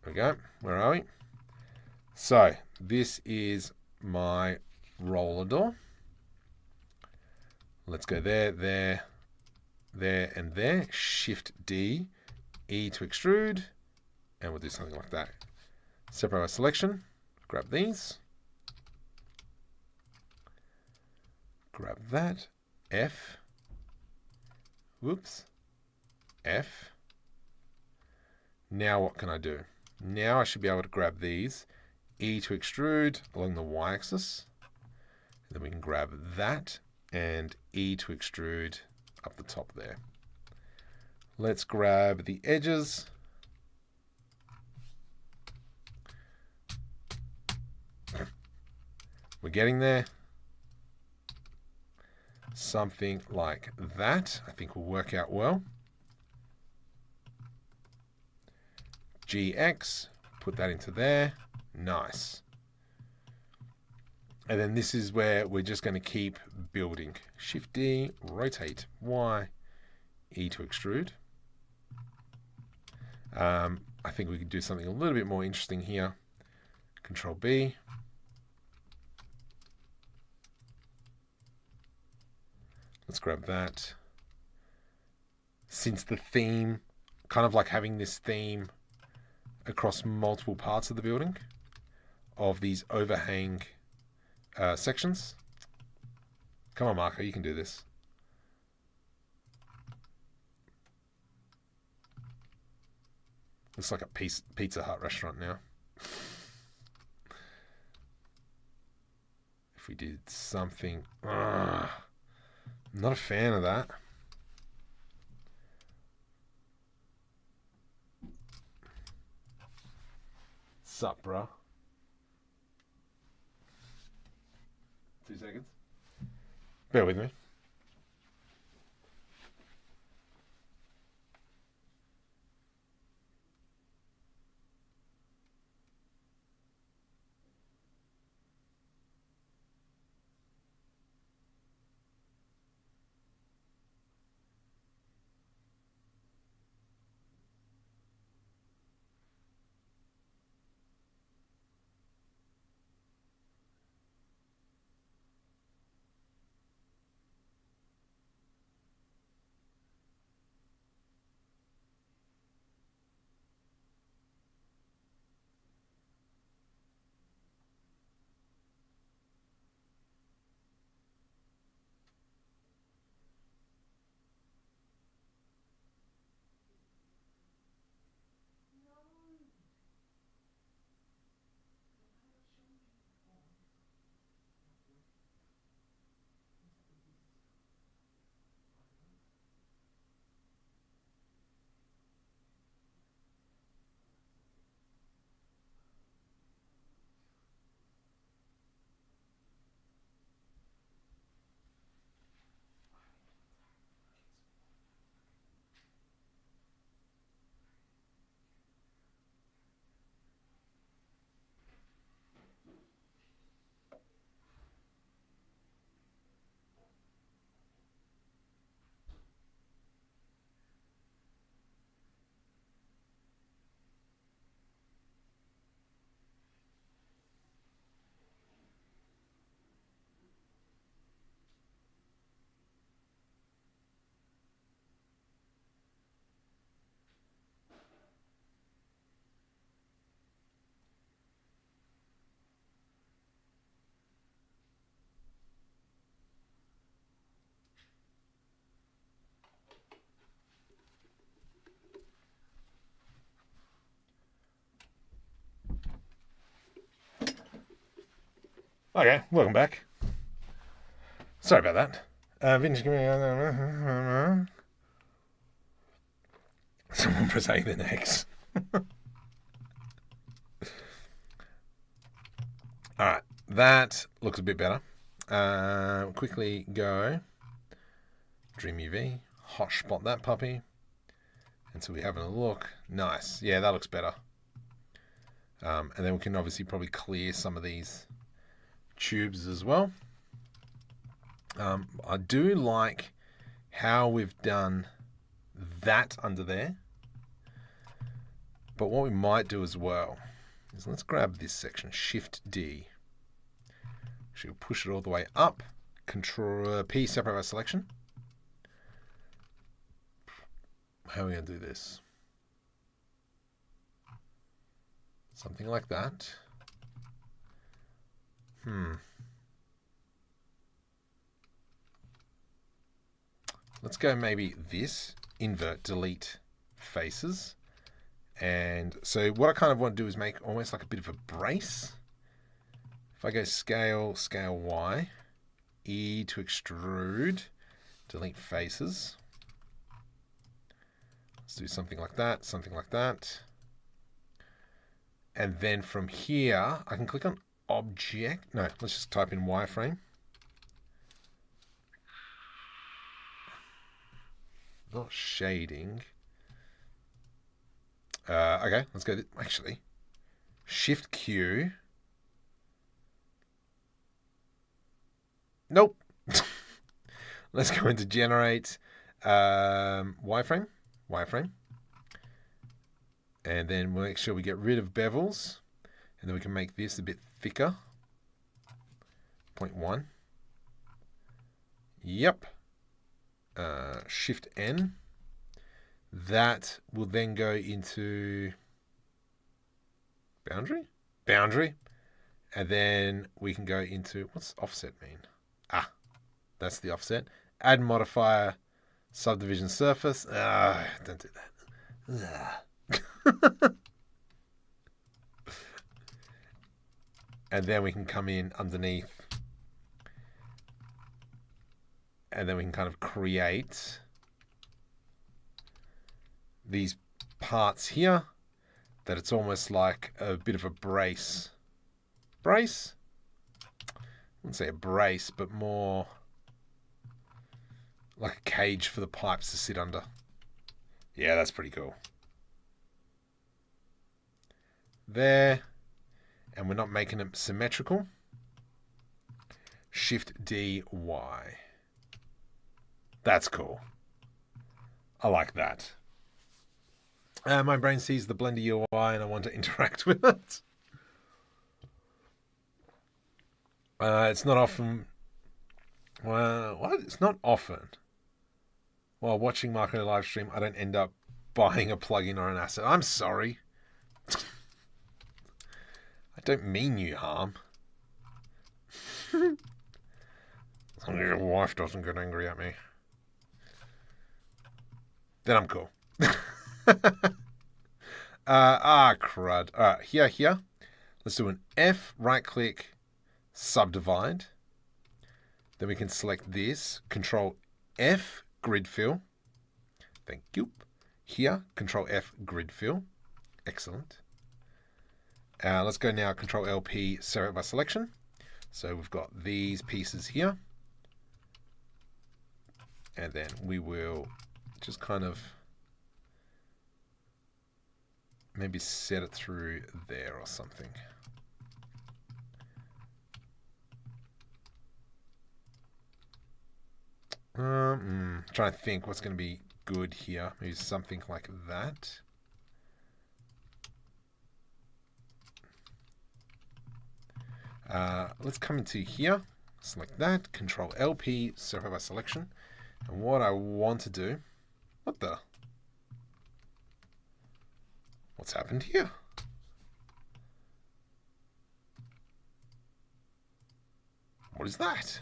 There we go. Where are we? So this is my roller door. Let's go there, there, there, and there. Shift D, E to extrude, and we'll do something like that. Separate by selection. Grab these. Grab that. F. Whoops. F. Now what can I do? Now I should be able to grab these. E to extrude along the y-axis. Then we can grab that and E to extrude up the top there. Let's grab the edges. We're getting there. Something like that, I think will work out well. GX, put that into there. Nice. And then this is where we're just going to keep building. Shift D, rotate Y, E to extrude. I think we could do something a little bit more interesting here. Control B. Let's grab that. Since the theme, kind of like having this theme across multiple parts of the building of these overhang sections. Come on, Marco, you can do this. Looks like a Pizza Hut restaurant now. If we did something, I'm not a fan of that. Sup, bro? 2 seconds. Bear with me. Okay, welcome back. Sorry about that. Vintage. Someone press A then X. Alright, that looks a bit better. Quickly go DreamUV, hot spot that puppy. And so we're having a look. Nice. Yeah, that looks better. And then we can obviously probably clear some of these tubes as well. I do like how we've done that under there. But what we might do as well is let's grab this section, Shift D. Actually, push it all the way up. Control P, separate our selection. How are we going to do this? Something like that. Let's go maybe this, invert, delete faces. And so what I kind of want to do is make almost like a bit of a brace. If I go scale, scale Y, E to extrude, delete faces. Let's do something like that, something like that. And then from here, I can click on object. No, let's just type in wireframe. Not shading. Okay, let's go. Actually, Shift Q. Nope. Let's go into generate wireframe. And then we'll make sure we get rid of bevels. And then we can make this a bit thicker. 0.1. Yep. Shift N. That will then go into boundary. And then we can go into, what's offset mean? That's the offset. Add modifier, subdivision surface. Don't do that. And then we can come in underneath And then we can kind of create these parts here that it's almost like a bit of a brace. Brace? I wouldn't say a brace, but more like a cage for the pipes to sit under. Yeah, that's pretty cool. There. And we're not making it symmetrical. Shift D, Y. That's cool. I like that. My brain sees the Blender UI and I want to interact with it. It's not often... Well, what? It's not often. While watching Marco live stream, I don't end up buying a plugin or an asset. I'm sorry. I don't mean you harm. As long as your wife doesn't get angry at me. Then I'm cool. Crud. Alright, here. Let's do an F, right click, subdivide. Then we can select this. Control F, grid fill. Thank you. Here, Control F, grid fill. Excellent. Let's go now, Control LP, separate by selection. So we've got these pieces here. And then we will just kind of maybe set it through there or something. Trying to think what's going to be good here. Maybe something like that. Let's come into here, select that, Control LP, separate by selection. And what I want to do, what's happened here? What is that?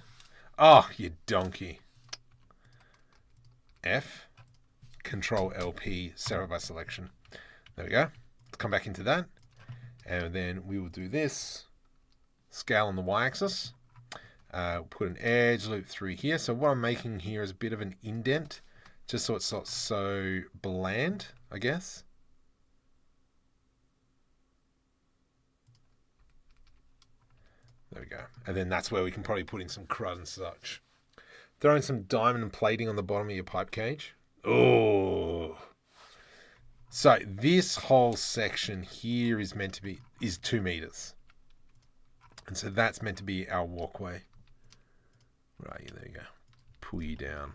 Oh, you donkey. F, Control LP, separate by selection. There we go. Let's come back into that. And then we will do this. Scale on the y-axis. Put an edge loop through here. So what I'm making here is a bit of an indent, just so it's not so bland, I guess. There we go. And then that's where we can probably put in some crud and such. Throwing some diamond plating on the bottom of your pipe cage. Oh. So this whole section here is meant to be 2 meters. And so that's meant to be our walkway. Right, there you go. Pull you down.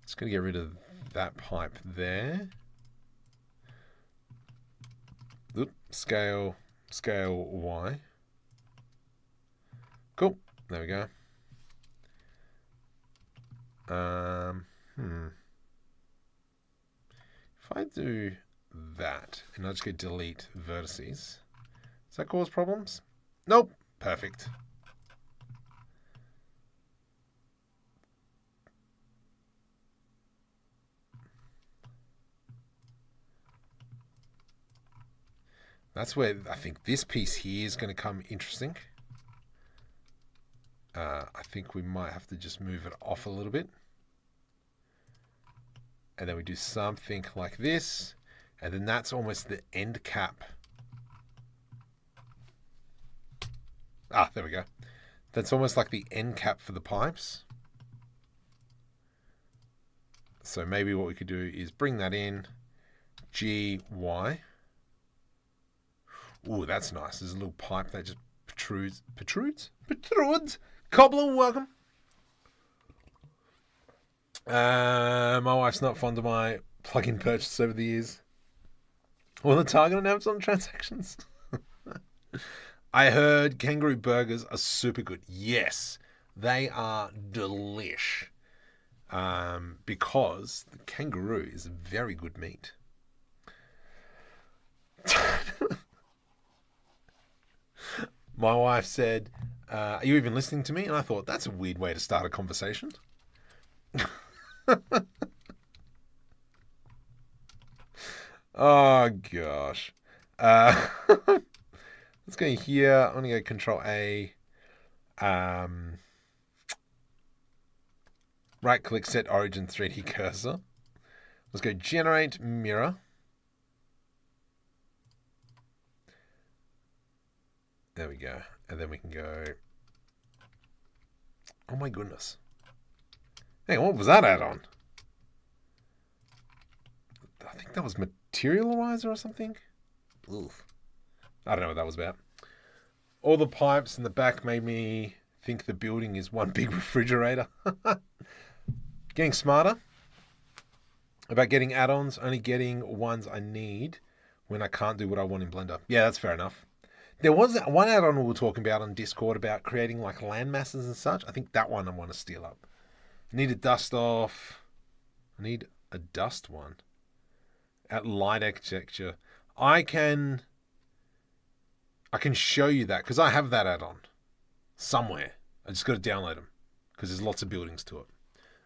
Just going to get rid of that pipe there. Oop, scale Y. Cool. There we go. If I do that and I just go delete vertices, does that cause problems? Nope. Perfect. That's where I think this piece here is going to come interesting. I think we might have to just move it off a little bit. And then we do something like this. And then that's almost the end cap. Ah, there we go. That's almost like the end cap for the pipes. So maybe what we could do is bring that in. G, Y. Ooh, that's nice. There's a little pipe that just protrudes. Cobbler, welcome. My wife's not fond of my plugin purchase over the years. Or the target on Amazon transactions. I heard kangaroo burgers are super good. Yes, they are delish. Because the kangaroo is very good meat. My wife said, are you even listening to me? And I thought, that's a weird way to start a conversation. Oh, gosh. Let's go here. I'm going to go Control A. Right click, set origin 3D cursor. Let's go generate mirror. There we go. And then we can go. Oh my goodness. Hey, what was that add-on? I think that was Materializer or something. Oof. I don't know what that was about. All the pipes in the back made me think the building is one big refrigerator. Getting smarter about getting add-ons, only getting ones I need when I can't do what I want in Blender. Yeah, that's fair enough. There was one add-on we were talking about on Discord about creating like land masses and such. I think that one I want to steal up. I need a dust off. I need a dust one. At light texture. I can show you that because I have that add-on somewhere. I just got to download them because there's lots of buildings to it.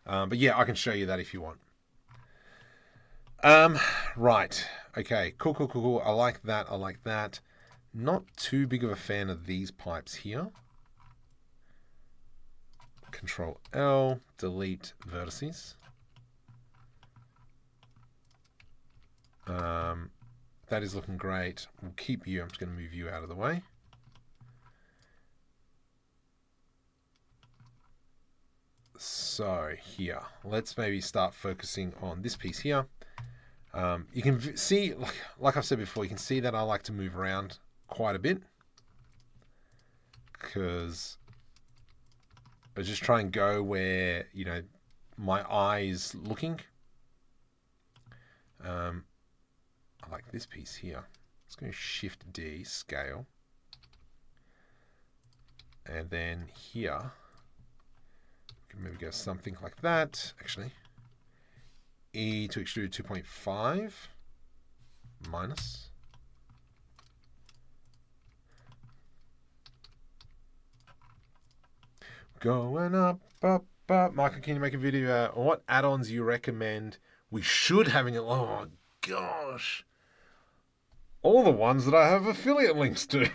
But yeah, I can show you that if you want. Right. Okay. Cool. I like that. Not too big of a fan of these pipes here. Control L, delete vertices. That is looking great. We'll keep you. I'm just going to move you out of the way. So here, let's maybe start focusing on this piece here. You can see, like I've said before, you can see that I like to move around quite a bit because I just try and go where, you know, my eye is looking. I like this piece here. Let's go Shift D, scale. And then here, we can maybe go something like that. Actually, E to extrude 2.5 minus. Going up. Michael, can you make a video on what add-ons you recommend we should have in your... Oh, gosh. All the ones that I have affiliate links to.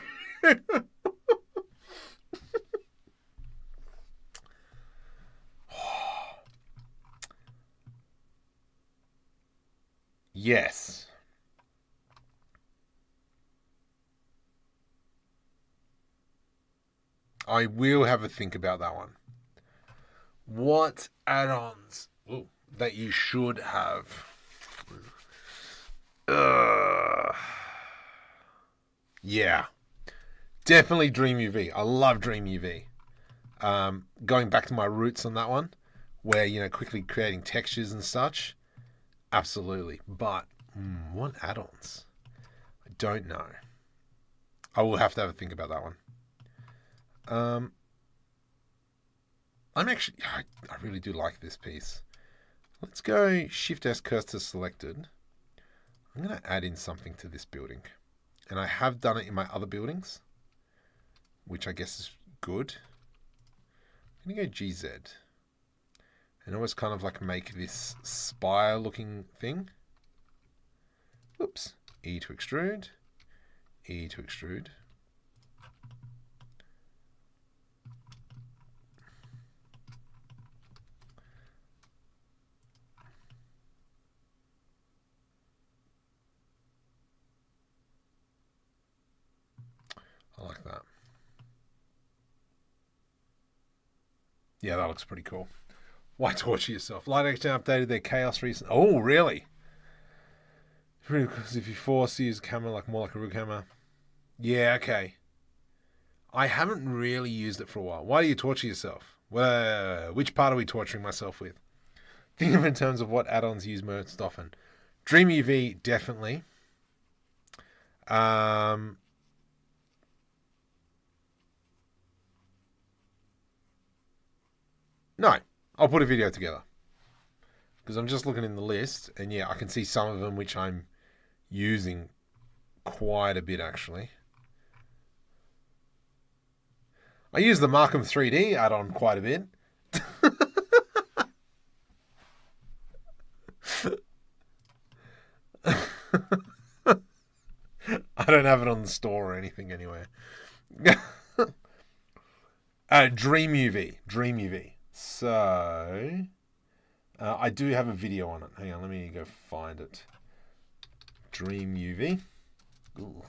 Yes. I will have a think about that one. What add-ons that you should have? Yeah. Definitely DreamUV. I love DreamUV. Going back to my roots on that one, where, you know, quickly creating textures and such. Absolutely. But what add-ons? I don't know. I will have to have a think about that one. I really do like this piece. Let's go Shift S cursor selected. I'm going to add in something to this building. And I have done it in my other buildings, which I guess is good. I'm going to go GZ. And always kind of like make this spire looking thing. Whoops. E to extrude. E to extrude. I like that. Yeah, that looks pretty cool. Why torture yourself? Lightexture updated their chaos recently. Oh, really? Because if you force to use a camera like more like a real camera. Yeah, okay. I haven't really used it for a while. Why do you torture yourself? Well, which part are we torturing myself with? Think of it in terms of what add-ons use most often. DreamUV, definitely. No, I'll put a video together. Because I'm just looking in the list, and yeah, I can see some of them which I'm using quite a bit, actually. I use the Markham 3D add-on quite a bit. I don't have it on the store or anything anyway. DreamUV. So, I do have a video on it. Hang on, let me go find it. DreamUV. Ooh.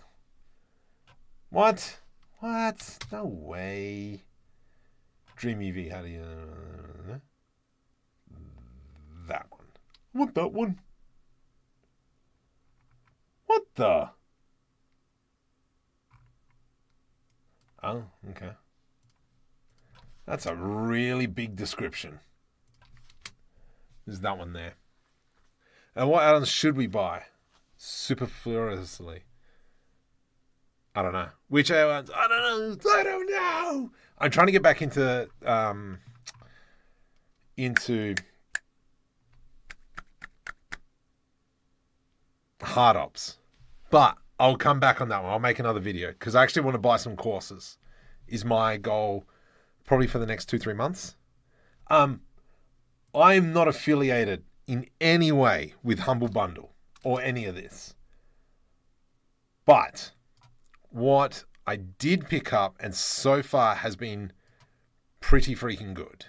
What? What? No way. DreamUV, how do you... that one. What, that one? What the? Oh, okay. That's a really big description. There's that one there. And what add-ons should we buy? Superfluously. I don't know. Which add-ons? I don't know. I don't know. I'm trying to get back into hard ops. But I'll come back on that one. I'll make another video because I actually want to buy some courses. Is my goal probably for the next 2-3 months. I am not affiliated in any way with Humble Bundle or any of this. But what I did pick up and so far has been pretty freaking good.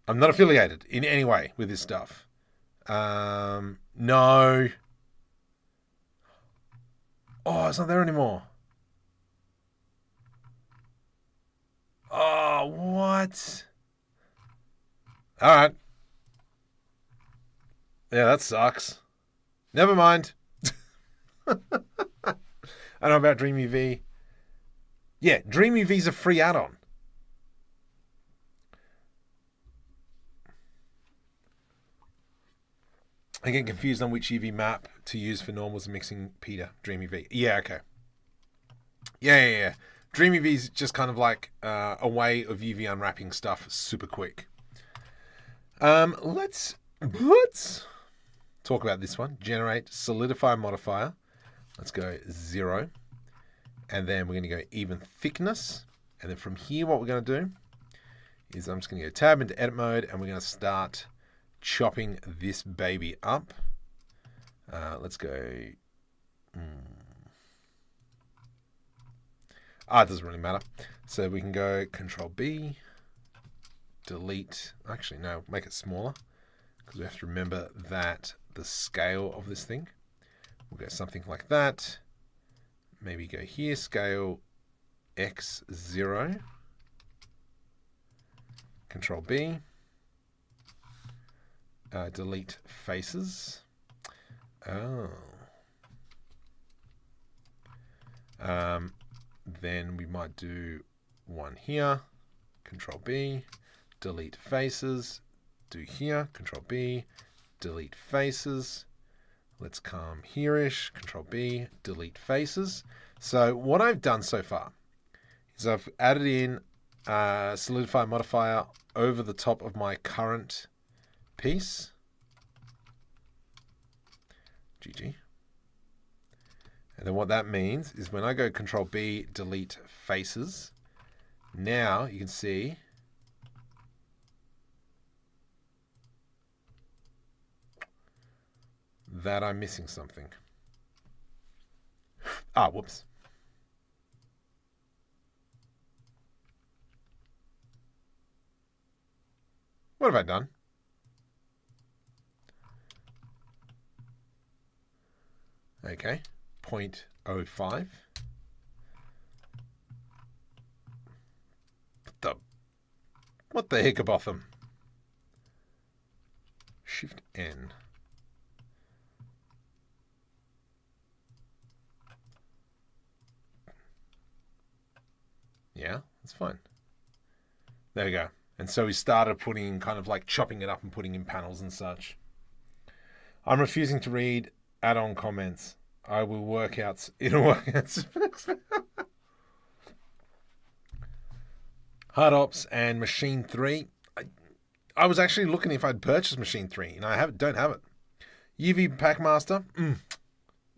I'm not affiliated in any way with this stuff. No. Oh, it's not there anymore. Oh, what? All right. Yeah, that sucks. Never mind. I don't know about DreamUV. Yeah, DreamUV's a free add-on. I get confused on which UV map to use for normals and mixing Peter. DreamUV. Yeah, okay. Yeah. DreamUV's just kind of like a way of UV unwrapping stuff super quick. Let's talk about this one. Generate solidify modifier. Let's go 0. And then we're going to go even thickness. And then from here, what we're going to do is I'm just going to go tab into edit mode and we're going to start chopping this baby up. Let's go. It doesn't really matter. So we can go Control B, delete. Actually, no, make it smaller because we have to remember that the scale of this thing. We'll go something like that. Maybe go here, scale X0. Control B. Delete faces. Oh. Then we might do one here. Control B. Delete faces. Do here. Control B. Delete faces. Let's come here-ish. Control B. Delete faces. So what I've done so far is I've added in a solidify modifier over the top of my current piece. GG. And then what that means is when I go Control B, delete faces, now you can see that I'm missing something. Whoops. What have I done? Okay, 0.05. What the hickabotham? Shift N. Yeah, that's fine. There we go. And so we started putting kind of like chopping it up and putting in panels and such. I'm refusing to read add-on comments. I will work out. It'll work out. Hard Ops and Machine 3. I was actually looking if I'd purchased Machine 3, and I don't have it. UV Packmaster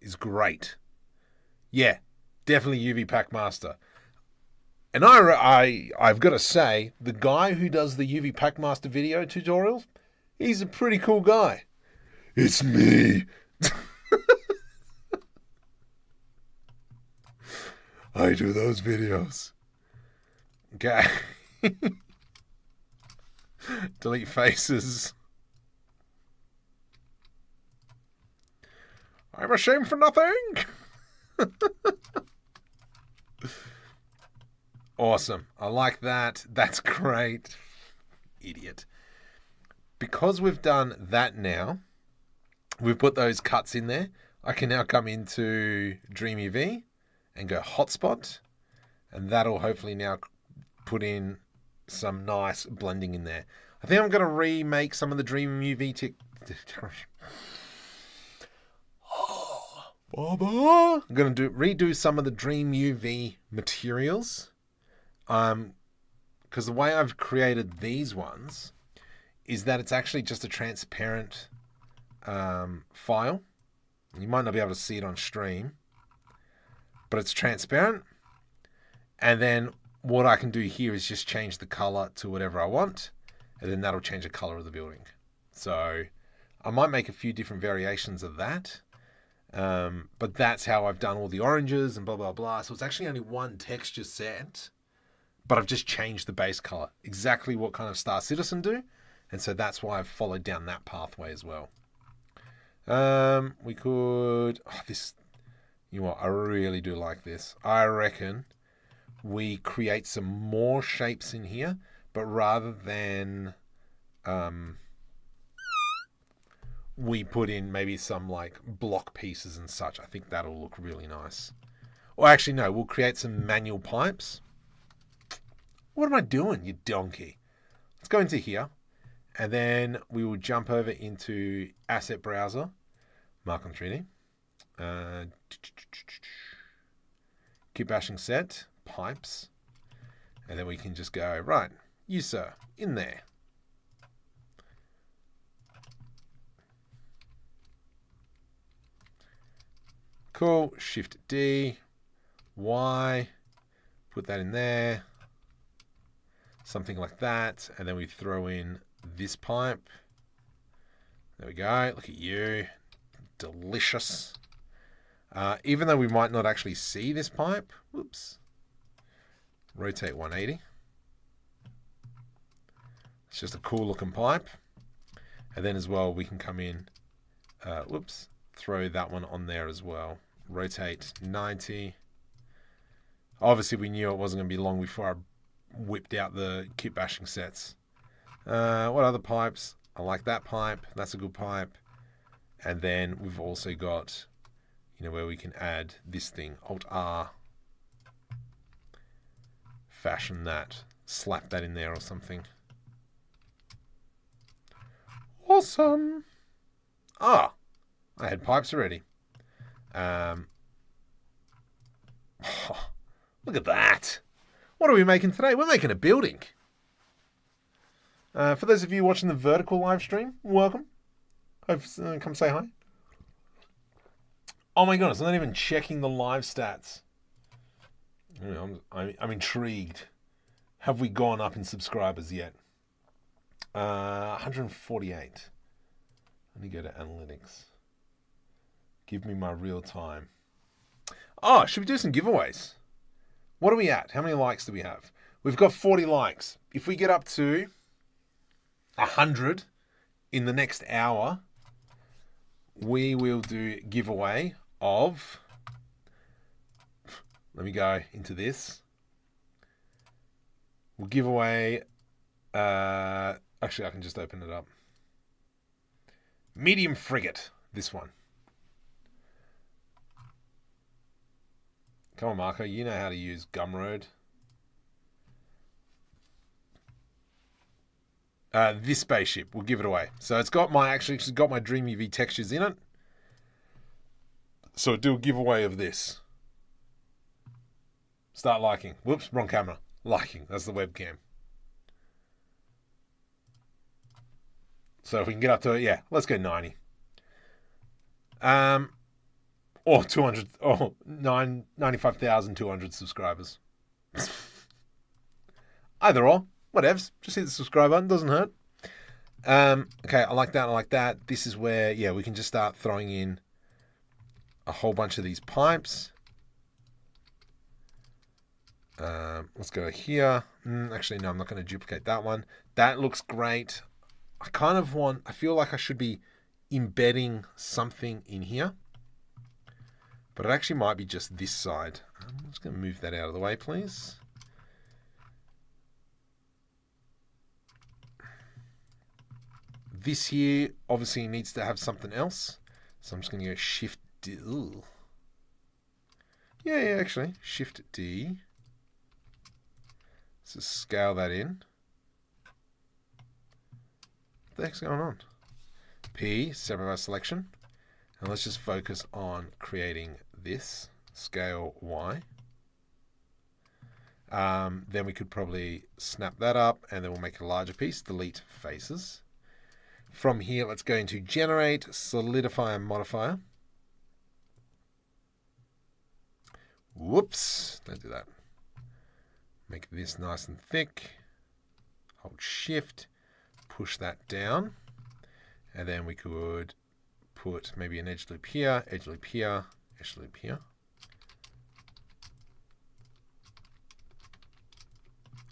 is great. Yeah, definitely UV Packmaster. And I've got to say, the guy who does the UV Packmaster video tutorials, he's a pretty cool guy. It's me. I do those videos. Okay. Delete faces. I'm ashamed for nothing. Awesome. I like that. That's great. Idiot. Because we've done that now, we've put those cuts in there. I can now come into DreamUV and go hotspot, and that'll hopefully now put in some nice blending in there. I think I'm going to remake some of the DreamUV I'm going to redo some of the DreamUV materials. Because the way I've created these ones is that it's actually just a transparent file. You might not be able to see it on stream, but it's transparent. And then what I can do here is just change the color to whatever I want, and then that'll change the color of the building. So I might make a few different variations of that. But that's how I've done all the oranges and blah, blah, blah. So it's actually only one texture set, but I've just changed the base color. Exactly what kind of Star Citizen do. And so that's why I've followed down that pathway as well. We could, this, you know what, I really do like this. I reckon we create some more shapes in here, but rather than, we put in maybe some like block pieces and such. I think that'll look really nice. Or actually, no, we'll create some manual pipes. What am I doing, you donkey? Let's go into here, and then we will jump over into Asset Browser, Mark on 3D, Kitbashing set, pipes, and then we can just go, right, you sir, in there. Cool, Shift D, Y, put that in there, something like that, and then we throw in this pipe. There we go, look at you, delicious. Even though we might not actually see this pipe, whoops, rotate 180. It's just a cool looking pipe. And then as well, we can come in, whoops, throw that one on there as well. Rotate 90. Obviously, we knew it wasn't going to be long before I whipped out the Kitbashing sets. What other pipes? I like that pipe. That's a good pipe. And then we've also got, you know, where we can add this thing. Alt-R. Fashion that. Slap that in there or something. Awesome. Ah, I had pipes already. Look at that. What are we making today? We're making a building. For those of you watching the vertical live stream, welcome. Hope come say hi. Oh my goodness, I'm not even checking the live stats. I'm intrigued. Have we gone up in subscribers yet? 148. Let me go to analytics. Give me my real time. Oh, should we do some giveaways? What are we at? How many likes do we have? We've got 40 likes. If we get up to 100 in the next hour, we will do giveaway of, let me go into this. We'll give away, actually I can just open it up. Medium frigate, this one. Come on, Marco, you know how to use Gumroad. This spaceship, we'll give it away. So it's got my DreamUV textures in it. So do a giveaway of this. Start liking. Whoops, wrong camera. Liking, that's the webcam. So if we can get up to it, yeah, let's go 90. Or 200, or 95,200 subscribers. Either or, whatevs. Just hit the subscribe button, doesn't hurt. Okay, I like that. This is where, yeah, we can just start throwing in a whole bunch of these pipes. Let's go here. Actually, no, I'm not going to duplicate that one. That looks great. I feel like I should be embedding something in here. But it actually might be just this side. I'm just going to move that out of the way, please. This here obviously needs to have something else. So I'm just going to go Shift D. Ooh. Yeah, actually. Shift D. Let's just scale that in. What the heck's going on? P, separate by selection. And let's just focus on creating this. Scale Y. Then we could probably snap that up and then we'll make a larger piece. Delete faces. From here, let's go into Generate, Solidify and Modifier. Whoops, don't do that. Make this nice and thick. Hold Shift, push that down. And then we could put maybe an edge loop here, edge loop here, edge loop here.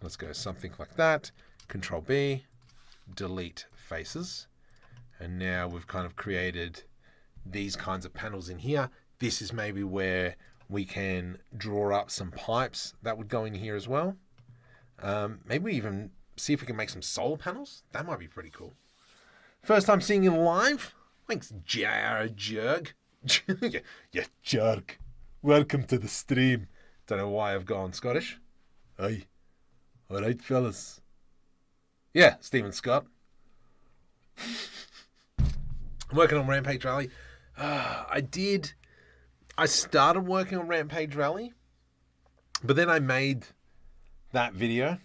Let's go something like that. Control B, delete faces. And now we've kind of created these kinds of panels in here. This is maybe where we can draw up some pipes that would go in here as well. Maybe even see if we can make some solar panels. That might be pretty cool. First time seeing you live? Thanks, Jerk. Yeah, jerk. Welcome to the stream. Don't know why I've gone Scottish. Aye. All right, fellas. Yeah, Stephen Scott. I'm working on Rampage Rally. I started working on Rampage Rally, but then I made that video.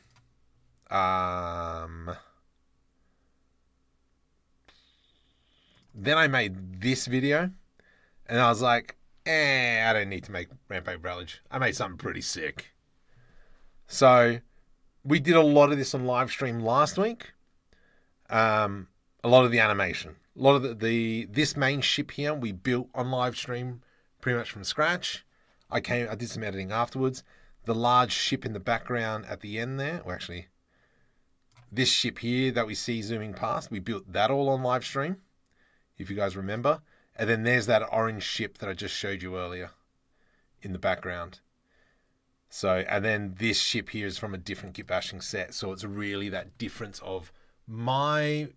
Then I made this video, and I was like, I don't need to make Rampage Rally. I made something pretty sick. So we did a lot of this on live stream last week. A lot of the animation. A lot of this main ship here we built on live stream pretty much from scratch. I did some editing afterwards. The large ship in the background at the end there, or actually this ship here that we see zooming past, we built that all on live stream, if you guys remember. And then there's that orange ship that I just showed you earlier in the background. So, and then this ship here is from a different Kitbashing set. So it's really that difference of my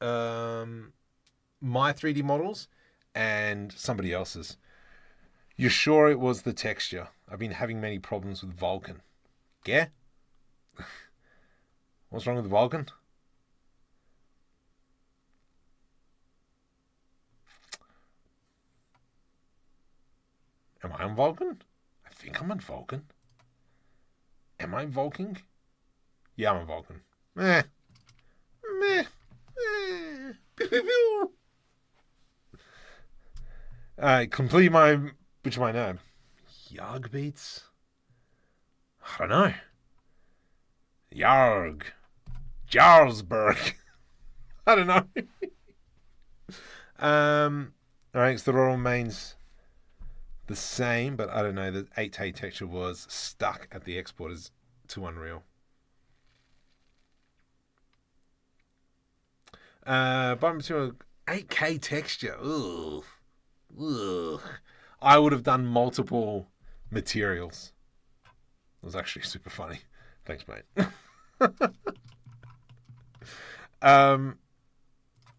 3D models and somebody else's. You're sure it was the texture? I've been having many problems with Vulkan. Yeah? What's wrong with Vulkan? Am I on Vulkan? I think I'm on Vulkan. Am I Vulking? Yeah, I'm on Vulkan. Meh. Complete my... Which am I now? Yarg beats? I don't know. Yarg. Jarlsberg. I don't know. Alright, so the roll remains the same, but I don't know. The 8K texture was stuck at the exporters to Unreal. Bottom to 8K texture. Ugh. Ugh. I would have done multiple materials. It was actually super funny. Thanks, mate.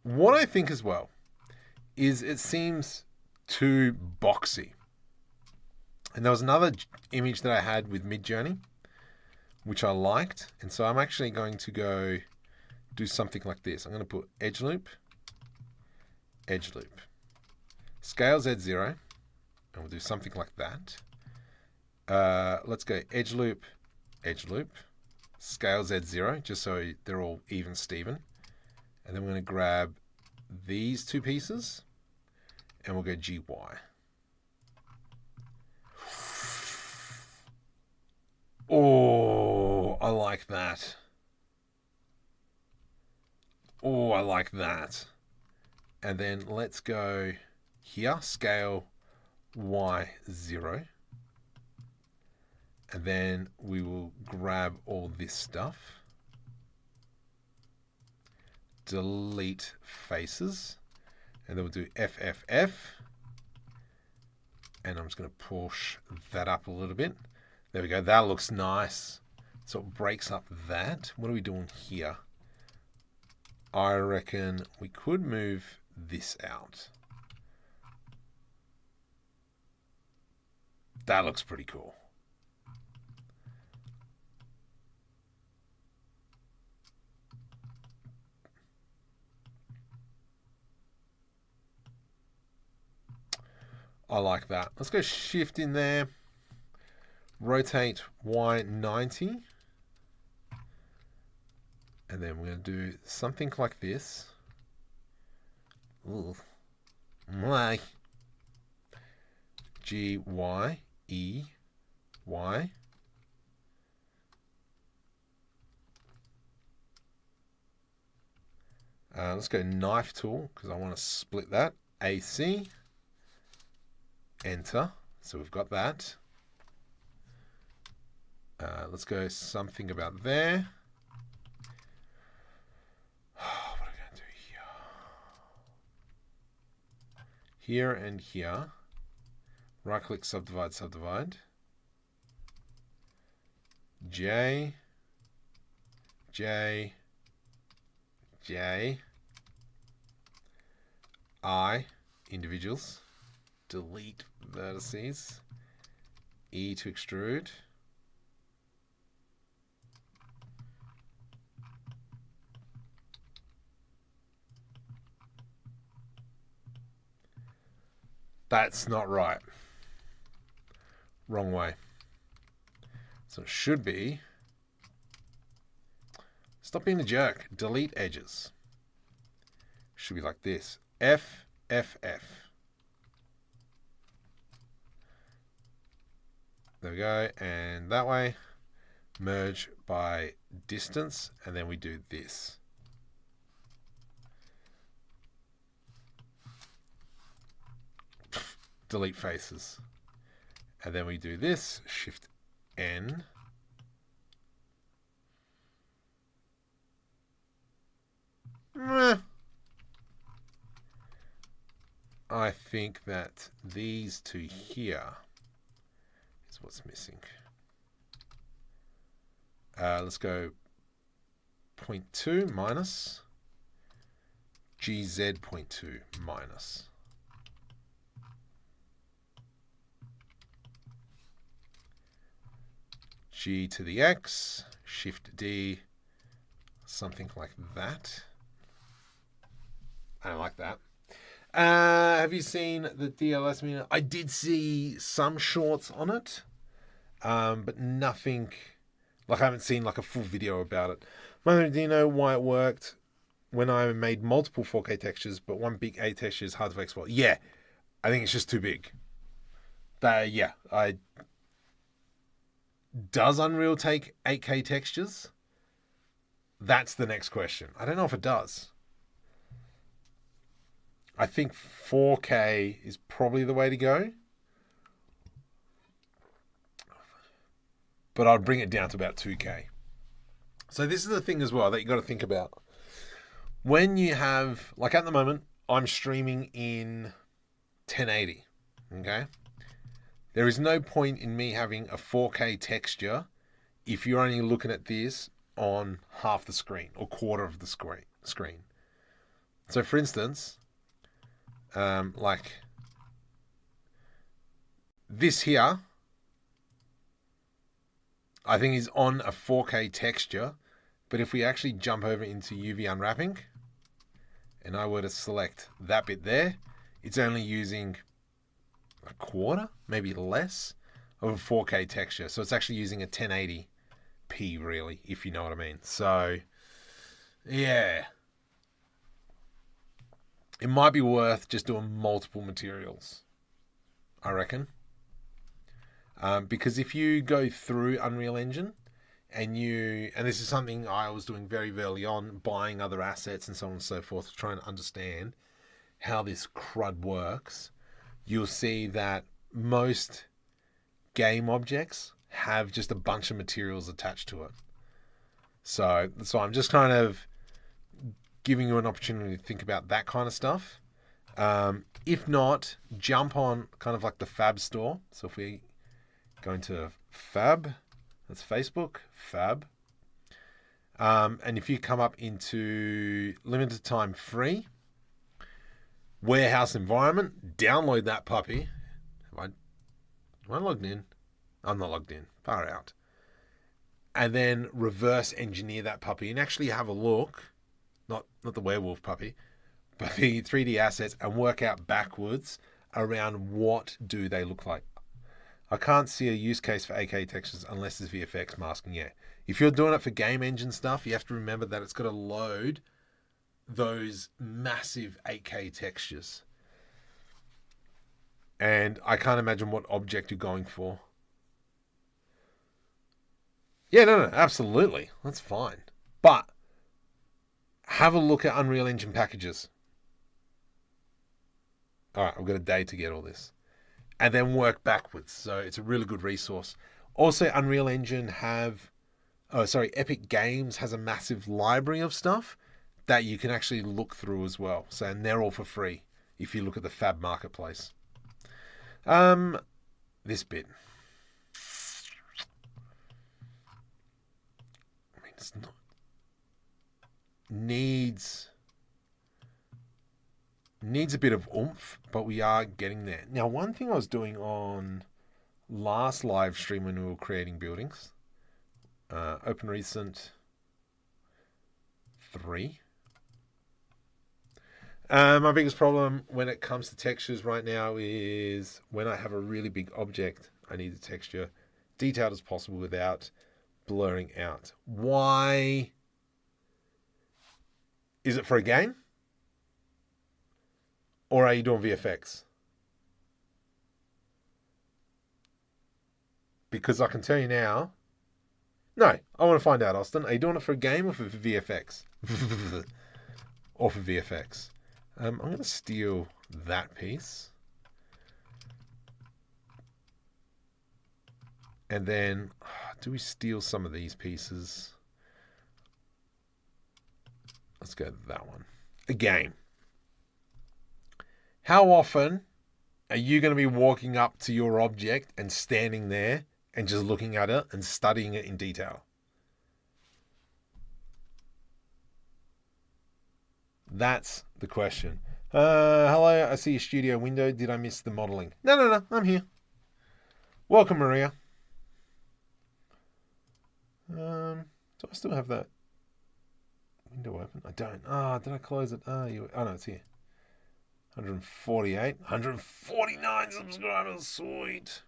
What I think as well is it seems too boxy. And there was another image that I had with Midjourney, which I liked. And so I'm actually going to go do something like this. I'm going to put edge loop, scale Z0, and we'll do something like that. Let's go edge loop, scale Z0, just so they're all even Steven. And then we're going to grab these two pieces, and we'll go GY. Oh, I like that. Oh, I like that. And then let's go here, scale Y0. And then we will grab all this stuff. Delete faces. And then we'll do FFF. And I'm just going to push that up a little bit. There we go. That looks nice. So it breaks up that. What are we doing here? I reckon we could move this out. That looks pretty cool. I like that. Let's go shift in there. Rotate Y90. And then we're going to do something like this. Ooh. Y. G, Y, E, Y. Let's go knife tool because I want to split that. AC. Enter. So we've got that. Let's go something about there. What are we going to do here? Here and here. Right click, subdivide, subdivide. J, J, J, I, individuals. Delete vertices. E to extrude. That's not right. Wrong way. So it should be, stop being a jerk, delete edges. Should be like this. F, F, F. There we go. And that way, merge by distance. And then we do this. Delete faces. And then we do this, Shift N. I think that these two here is what's missing. Let's go 0.2 minus GZ 0.2 minus. G to the X, Shift D, something like that. I don't like that. Have you seen the DLS meter? I did see some shorts on it, but nothing, like I haven't seen like a full video about it. Mother, do you know why it worked when I made multiple 4K textures, but one big A texture is hard to export? Yeah, I think it's just too big. Does Unreal take 8K textures? That's the next question. I don't know if it does. I think 4K is probably the way to go. But I'd bring it down to about 2K. So this is the thing as well that you got to think about. When you have, like at the moment, I'm streaming in 1080. Okay? There is no point in me having a 4K texture if you're only looking at this on half the screen or quarter of the screen. So for instance, like this here, I think is on a 4K texture, but if we actually jump over into UV unwrapping and I were to select that bit there, it's only using a quarter, maybe less, of a 4K texture. So it's actually using a 1080p really, if you know what I mean. So yeah, it might be worth just doing multiple materials, I reckon. Because if you go through Unreal Engine and this is something I was doing very early on, buying other assets and so on and so forth, trying to understand how this crud works, you'll see that most game objects have just a bunch of materials attached to it. So I'm just kind of giving you an opportunity to think about that kind of stuff. If not, jump on kind of like the Fab store. So if we go into Fab, that's Facebook, Fab. And if you come up into limited time free, warehouse environment, download that puppy. Am I logged in? I'm not logged in. Far out. And then reverse engineer that puppy and actually have a look, not the werewolf puppy, but the 3D assets, and work out backwards around what do they look like. I can't see a use case for 8K textures unless there's VFX masking. Yeah. If you're doing it for game engine stuff, you have to remember that it's got to load those massive 8K textures. And I can't imagine what object you're going for. Yeah, no, absolutely. That's fine. But have a look at Unreal Engine packages. All right, I've got a day to get all this. And then work backwards. So it's a really good resource. Also, Unreal Engine Epic Games has a massive library of stuff that you can actually look through as well. So, and they're all for free if you look at the Fab Marketplace. This bit. I mean, it's not... Needs a bit of oomph, but we are getting there. Now, one thing I was doing on last live stream when we were creating buildings, open recent 3. My biggest problem when it comes to textures right now is when I have a really big object, I need the texture detailed as possible without blurring out. Why? Is it for a game? Or are you doing VFX? Because I can tell you now. No, I want to find out, Austin. Are you doing it for a game or for VFX? Or for VFX. I'm going to steal that piece. And then, do we steal some of these pieces? Let's go to that one. Again. How often are you going to be walking up to your object and standing there and just looking at it and studying it in detail? That's the question. Hello, I see your studio window. Did I miss the modeling? No, I'm here. Welcome, Maria. Do I still have that window open? I don't. Did I close it? Oh, no, it's here. 148, 149 subscribers, sweet.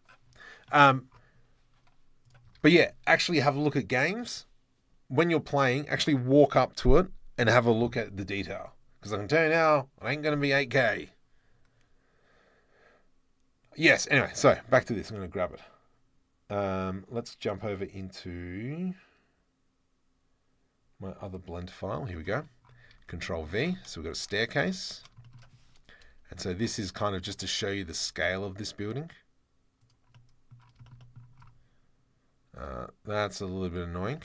But yeah, actually have a look at games. When you're playing, actually walk up to it and have a look at the detail. Because I can tell you now, it ain't going to be 8K. Yes, anyway, so back to this. I'm going to grab it. Let's jump over into my other blend file. Here we go. Control V. So we've got a staircase. And so this is kind of just to show you the scale of this building. That's a little bit annoying.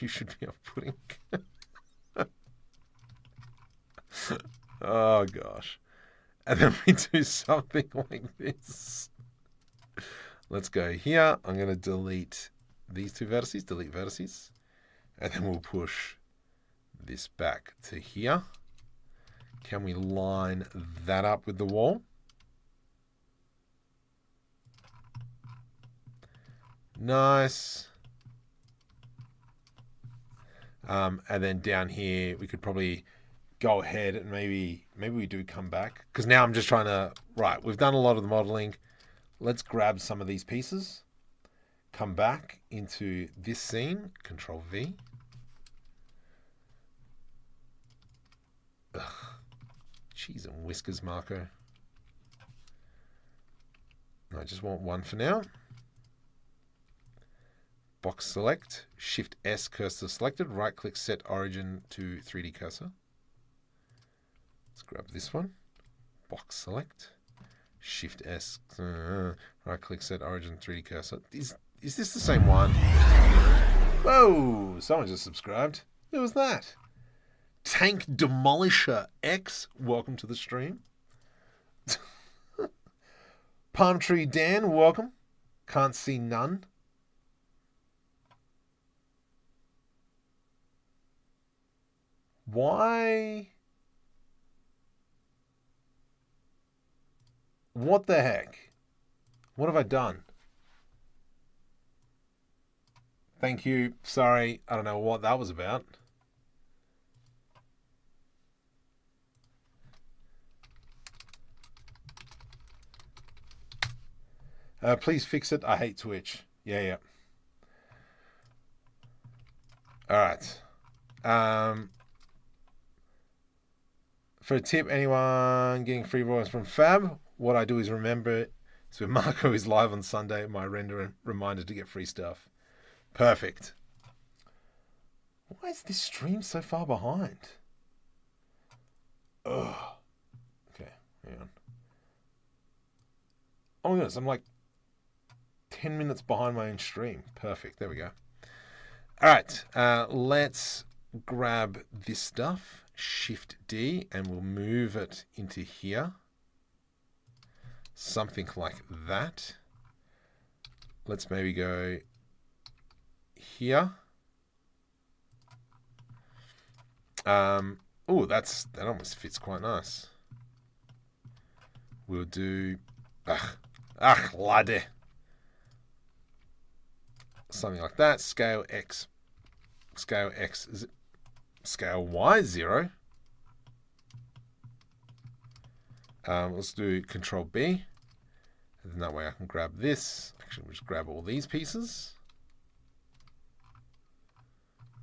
You should be outputting. Oh, gosh. And then we do something like this. Let's go here. I'm going to delete these two vertices, delete vertices. And then we'll push this back to here. Can we line that up with the wall? Nice. And then down here, we could probably go ahead and maybe we do come back. Because now I'm just trying to, right, we've done a lot of the modeling. Let's grab some of these pieces. Come back into this scene, Control V. Ugh. Cheese and whiskers, Marco. I just want one for now. Box select, Shift S cursor selected, right click set origin to 3D cursor. Let's grab this one. Box select, Shift S. Right click, set origin 3D cursor. Is this the same one? Whoa! Someone just subscribed. Who was that? Tank Demolisher X. Welcome to the stream. Palm Tree Dan, welcome. Can't see none. Why? What the heck? What have I done? Thank you. Sorry, I don't know what that was about. Please fix it. I hate Twitch. Yeah. All right. For a tip, anyone getting free voice from Fab, what I do is remember it. So when Marco is live on Sunday, my reminder to get free stuff. Perfect. Why is this stream so far behind? Ugh. Okay, hang on. Oh my goodness, I'm like 10 minutes behind my own stream. Perfect, there we go. All right, let's grab this stuff. Shift D, and we'll move it into here. Something like that. Let's maybe go here. Oh, that almost fits quite nice. We'll do lade. Something like that. Scale X. Scale X. Is it scale Y 0? Let's do Control B. And then that way I can grab this. Actually, we'll just grab all these pieces.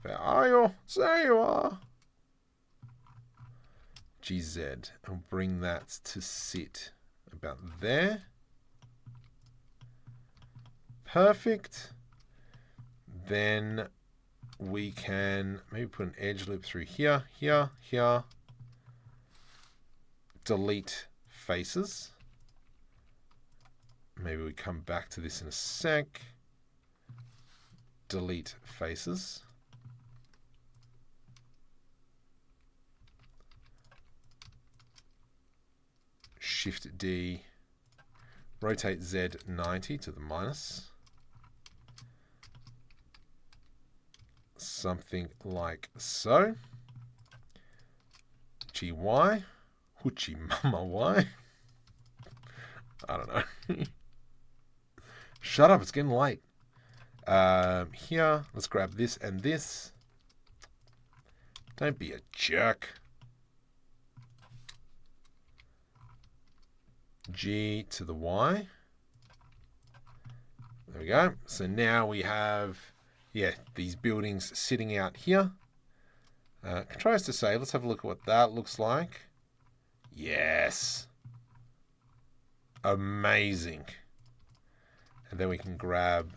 Where are you? There you are. GZ. And bring that to sit about there. Perfect. Then we can maybe put an edge loop through here, here, here. Delete faces. Maybe we come back to this in a sec. Delete faces. Shift D. Rotate Z 90 to the minus. Something like so. GY. Hoochie Mama Y. I don't know. Shut up, it's getting late. Here, let's grab this and this. Don't be a jerk. G to the Y. There we go. So now we have, these buildings sitting out here. Control S to save. Let's have a look at what that looks like. Yes. Amazing. And then we can grab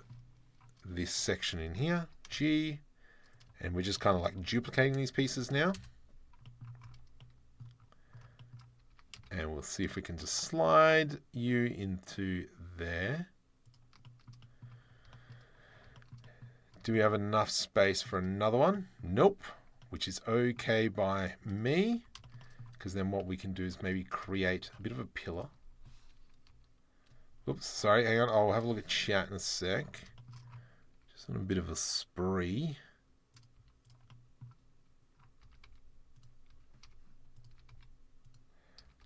this section in here, G, and we're just kind of like duplicating these pieces now. And we'll see if we can just slide you into there. Do we have enough space for another one? Nope, which is okay by me, because then what we can do is maybe create a bit of a pillar. Oops, sorry, hang on. I'll have a look at chat in a sec. Just on a bit of a spree.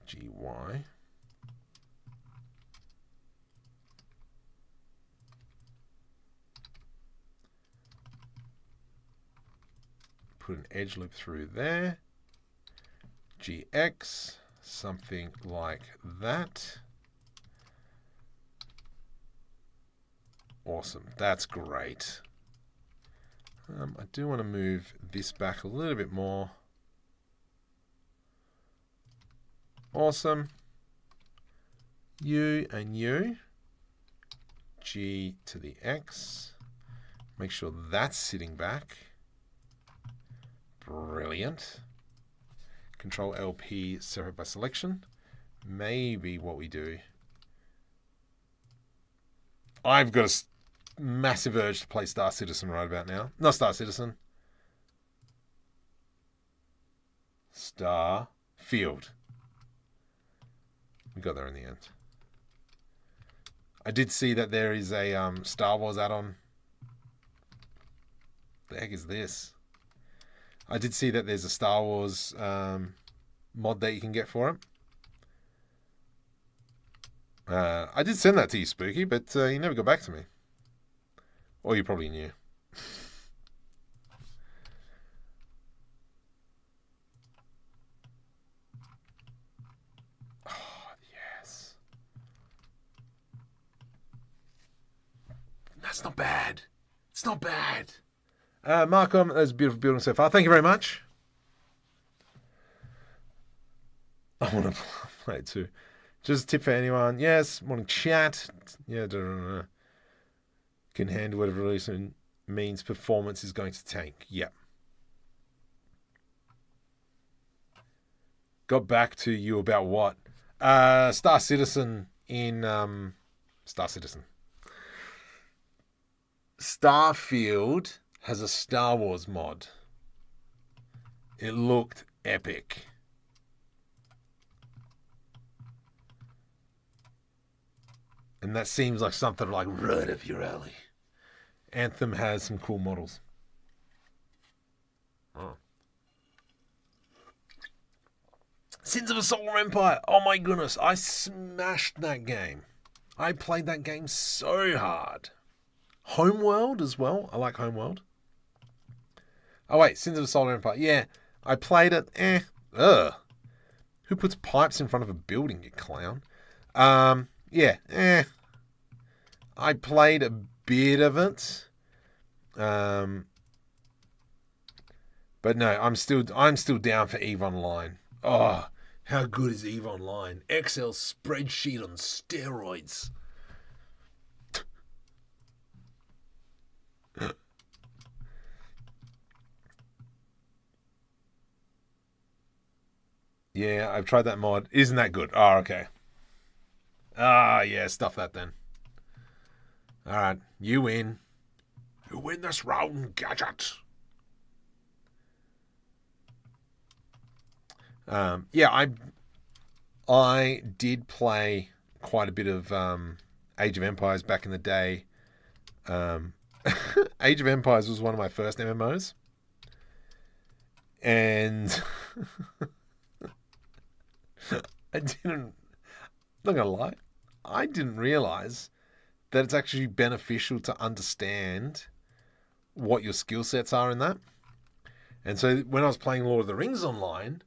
GY. Put an edge loop through there. GX, something like that. Awesome, that's great. I do want to move this back a little bit more. Awesome. U and U. G to the X. Make sure that's sitting back. Brilliant. Control LP, separate by selection. Maybe what we do I've got a massive urge to play Star Citizen right about now. Not Star Citizen. Star Field. We got there in the end. I did see that there is a Star Wars add-on. The heck is this? I did see that there's a Star Wars mod that you can get for it. I did send that to you, Spooky, but you never got back to me. Or you probably knew. Oh, yes. That's not bad. It's not bad. Markham, that's a beautiful building so far. Thank you very much. I want to play it too. Just a tip for anyone. Yes, morning chat. Yeah, can handle whatever release means performance is going to tank. Yeah. Got back to you about what? Star Citizen in Star Citizen. Starfield has a Star Wars mod. It looked epic. And that seems like something like right up your alley. Anthem has some cool models. Oh. Sins of a Solar Empire. Oh my goodness. I smashed that game. I played that game so hard. Homeworld as well. I like Homeworld. Oh wait, Sins of a Solar Empire. Yeah, I played it. Ugh. Who puts pipes in front of a building, you clown? Yeah. I played a bit of it. But no, I'm still down for EVE Online. Oh, how good is EVE Online? Excel spreadsheet on steroids. Yeah, I've tried that mod. Isn't that good? Oh, okay. Yeah, stuff that then. Alright, you win. You win this round, Gadget. Yeah, I did play quite a bit of Age of Empires back in the day. Age of Empires was one of my first MMOs. And I'm not gonna lie, I didn't realize that it's actually beneficial to understand what your skill sets are in that. And so when I was playing Lord of the Rings online,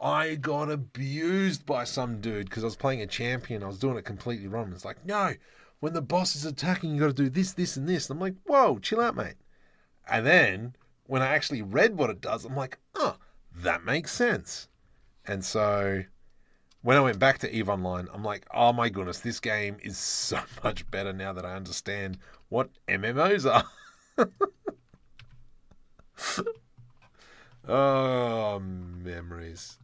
I got abused by some dude because I was playing a champion. I was doing it completely wrong. It's like, no, when the boss is attacking, you got to do this, this, and this. And I'm like, whoa, chill out, mate. And then when I actually read what it does, I'm like, oh, that makes sense. And so when I went back to EVE Online, I'm like, oh my goodness, this game is so much better now that I understand what MMOs are. Oh, memories.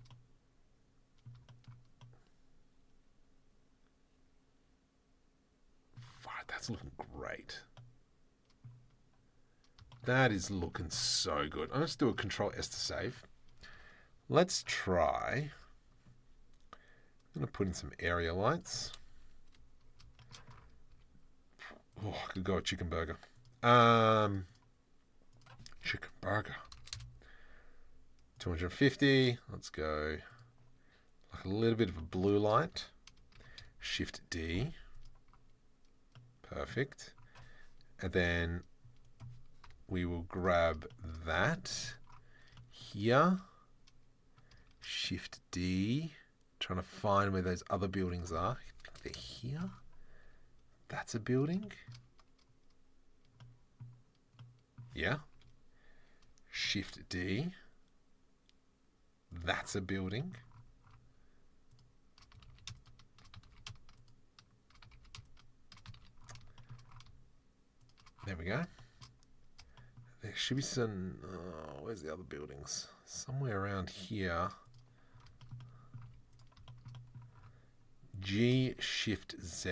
Fuck, that's looking great. That is looking so good. I'm going to do a Control S to save. Let's try. I'm going to put in some area lights. Oh, I could go a chicken burger. Chicken burger. 250. Let's go like a little bit of a blue light. Shift D. Perfect. And then we will grab that here. Shift D. Trying to find where those other buildings are. They're here. That's a building. Yeah. Shift D. That's a building. There we go. There should be some... Oh, where's the other buildings? Somewhere around here. G, Shift, Z.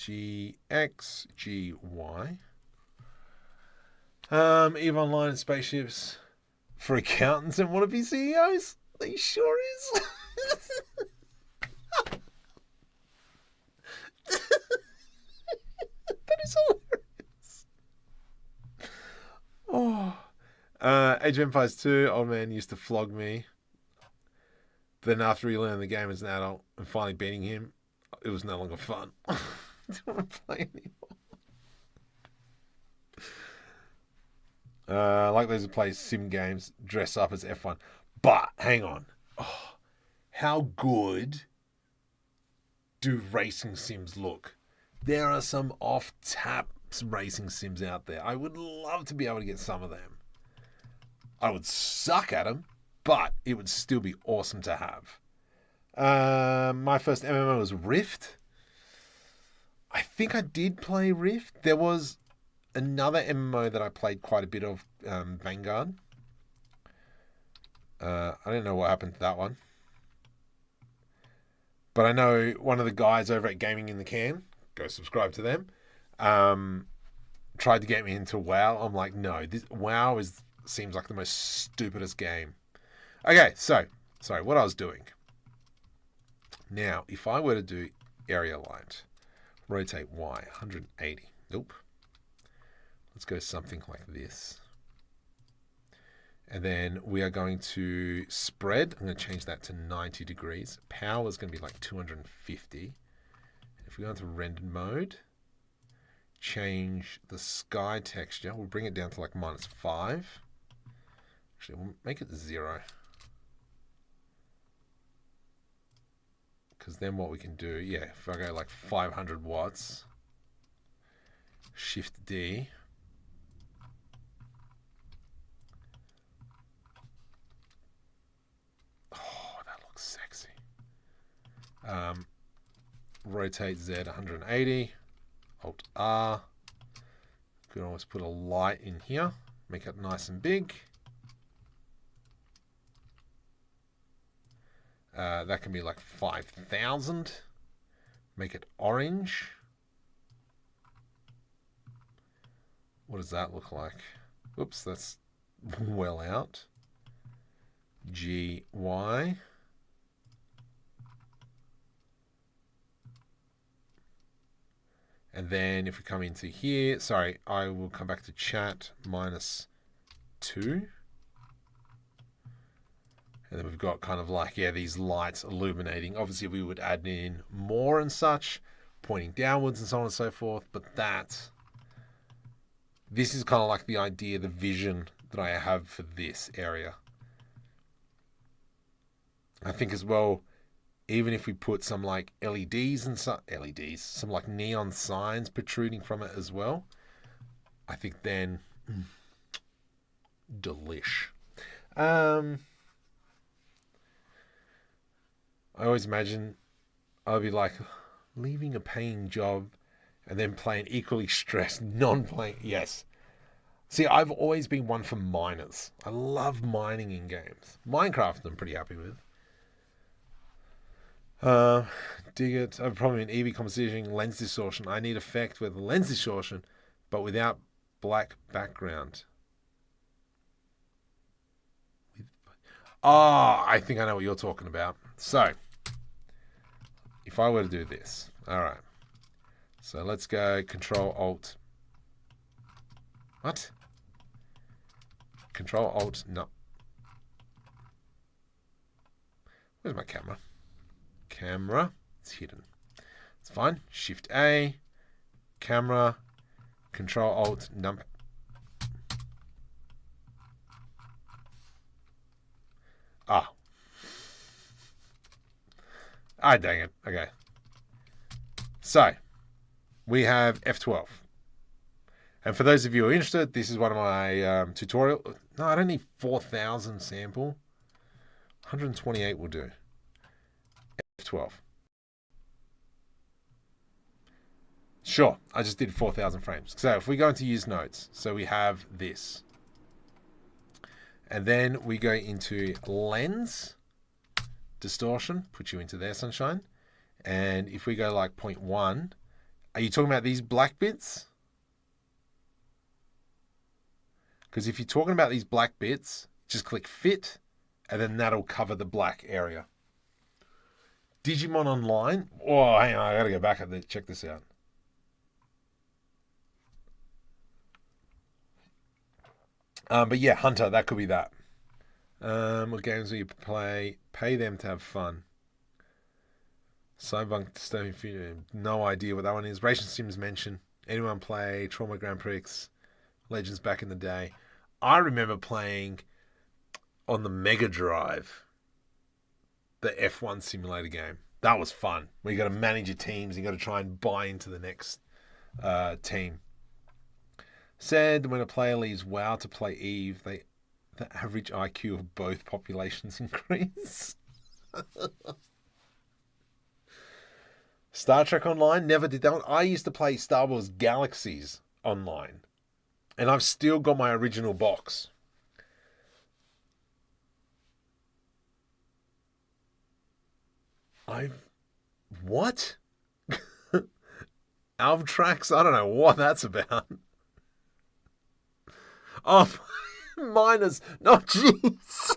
GX, GY. EVE Online and spaceships for accountants and wannabe CEOs. He sure is. That is hilarious. Oh. Age of Empires 2, old man used to flog me. Then after he learned the game as an adult and finally beating him, it was no longer fun. I don't want to play anymore. Like those who play sim games, dress up as F1. But, hang on. Oh, how good do racing sims look? There are some off-tap racing sims out there. I would love to be able to get some of them. I would suck at them, but it would still be awesome to have. My first MMO was Rift. I think I did play Rift. There was another MMO that I played quite a bit of, Vanguard. I don't know what happened to that one. But I know one of the guys over at Gaming in the Can, go subscribe to them, tried to get me into WoW. I'm like, no, WoW seems like the most stupidest game. Okay, so, sorry, what I was doing. Now, if I were to do area light, rotate Y, 180. Nope. Let's go something like this. And then we are going to spread. I'm going to change that to 90 degrees. Power is going to be like 250. If we go into rendered mode, change the sky texture. We'll bring it down to like -5. Actually, we'll make it 0. Because then what we can do, yeah, if I go like 500 watts, Shift D, oh, that looks sexy. Rotate Z 180, Alt R. You can always put a light in here, make it nice and big. That can be like 5,000. Make it orange. What does that look like? Oops, that's well out. GY. And then if we come into here, sorry, I will come back to chat, -2. And then we've got kind of like, yeah, these lights illuminating. Obviously, we would add in more and such, pointing downwards and so on and so forth. But this is kind of like the idea, the vision that I have for this area. I think as well, even if we put some like LEDs and some like neon signs protruding from it as well, I think then, delish. I always imagine I'll be like leaving a paying job and then playing equally stressed, non-playing. Yes. See, I've always been one for miners. I love mining in games. Minecraft I'm pretty happy with. Dig it. I've probably been EV compositing, lens distortion. I need effect with lens distortion, but without black background. Oh, I think I know what you're talking about. So, if I were to do this, all right. So let's go Control Alt. What? Control Alt. No. Where's my camera? Camera. It's hidden. It's fine. Shift A. Camera. Control Alt. Num. Ah. Ah, dang it. Okay. So, we have F12. And for those of you who are interested, this is one of my tutorial. No, I don't need 4,000 sample. 128 will do. F12. Sure, I just did 4,000 frames. So if we go into use nodes, so we have this. And then we go into lens distortion, put you into there, sunshine. And if we go like 0.1, Are you talking about these black bits? Because if you're talking about these black bits, just click fit, and then that'll cover the black area. Digimon Online. Oh, hang on, I gotta go back and check this out. But yeah, Hunter, that could be that. What games do you play? Pay them to have fun. Cyberpunk Disturbing Future. No idea what that one is. Racing Sims mentioned. Anyone play Trauma Grand Prix? Legends back in the day. I remember playing on the Mega Drive the F1 simulator game. That was fun. Where you got to manage your teams. You got to try and buy into the next team. Said when a player leaves WoW to play Eve, the average IQ of both populations increase. Star Trek Online, never did that one. I used to play Star Wars Galaxies online. And I've still got my original box. What? Alvtrax? I don't know what that's about. Oh, minus. No, jeez.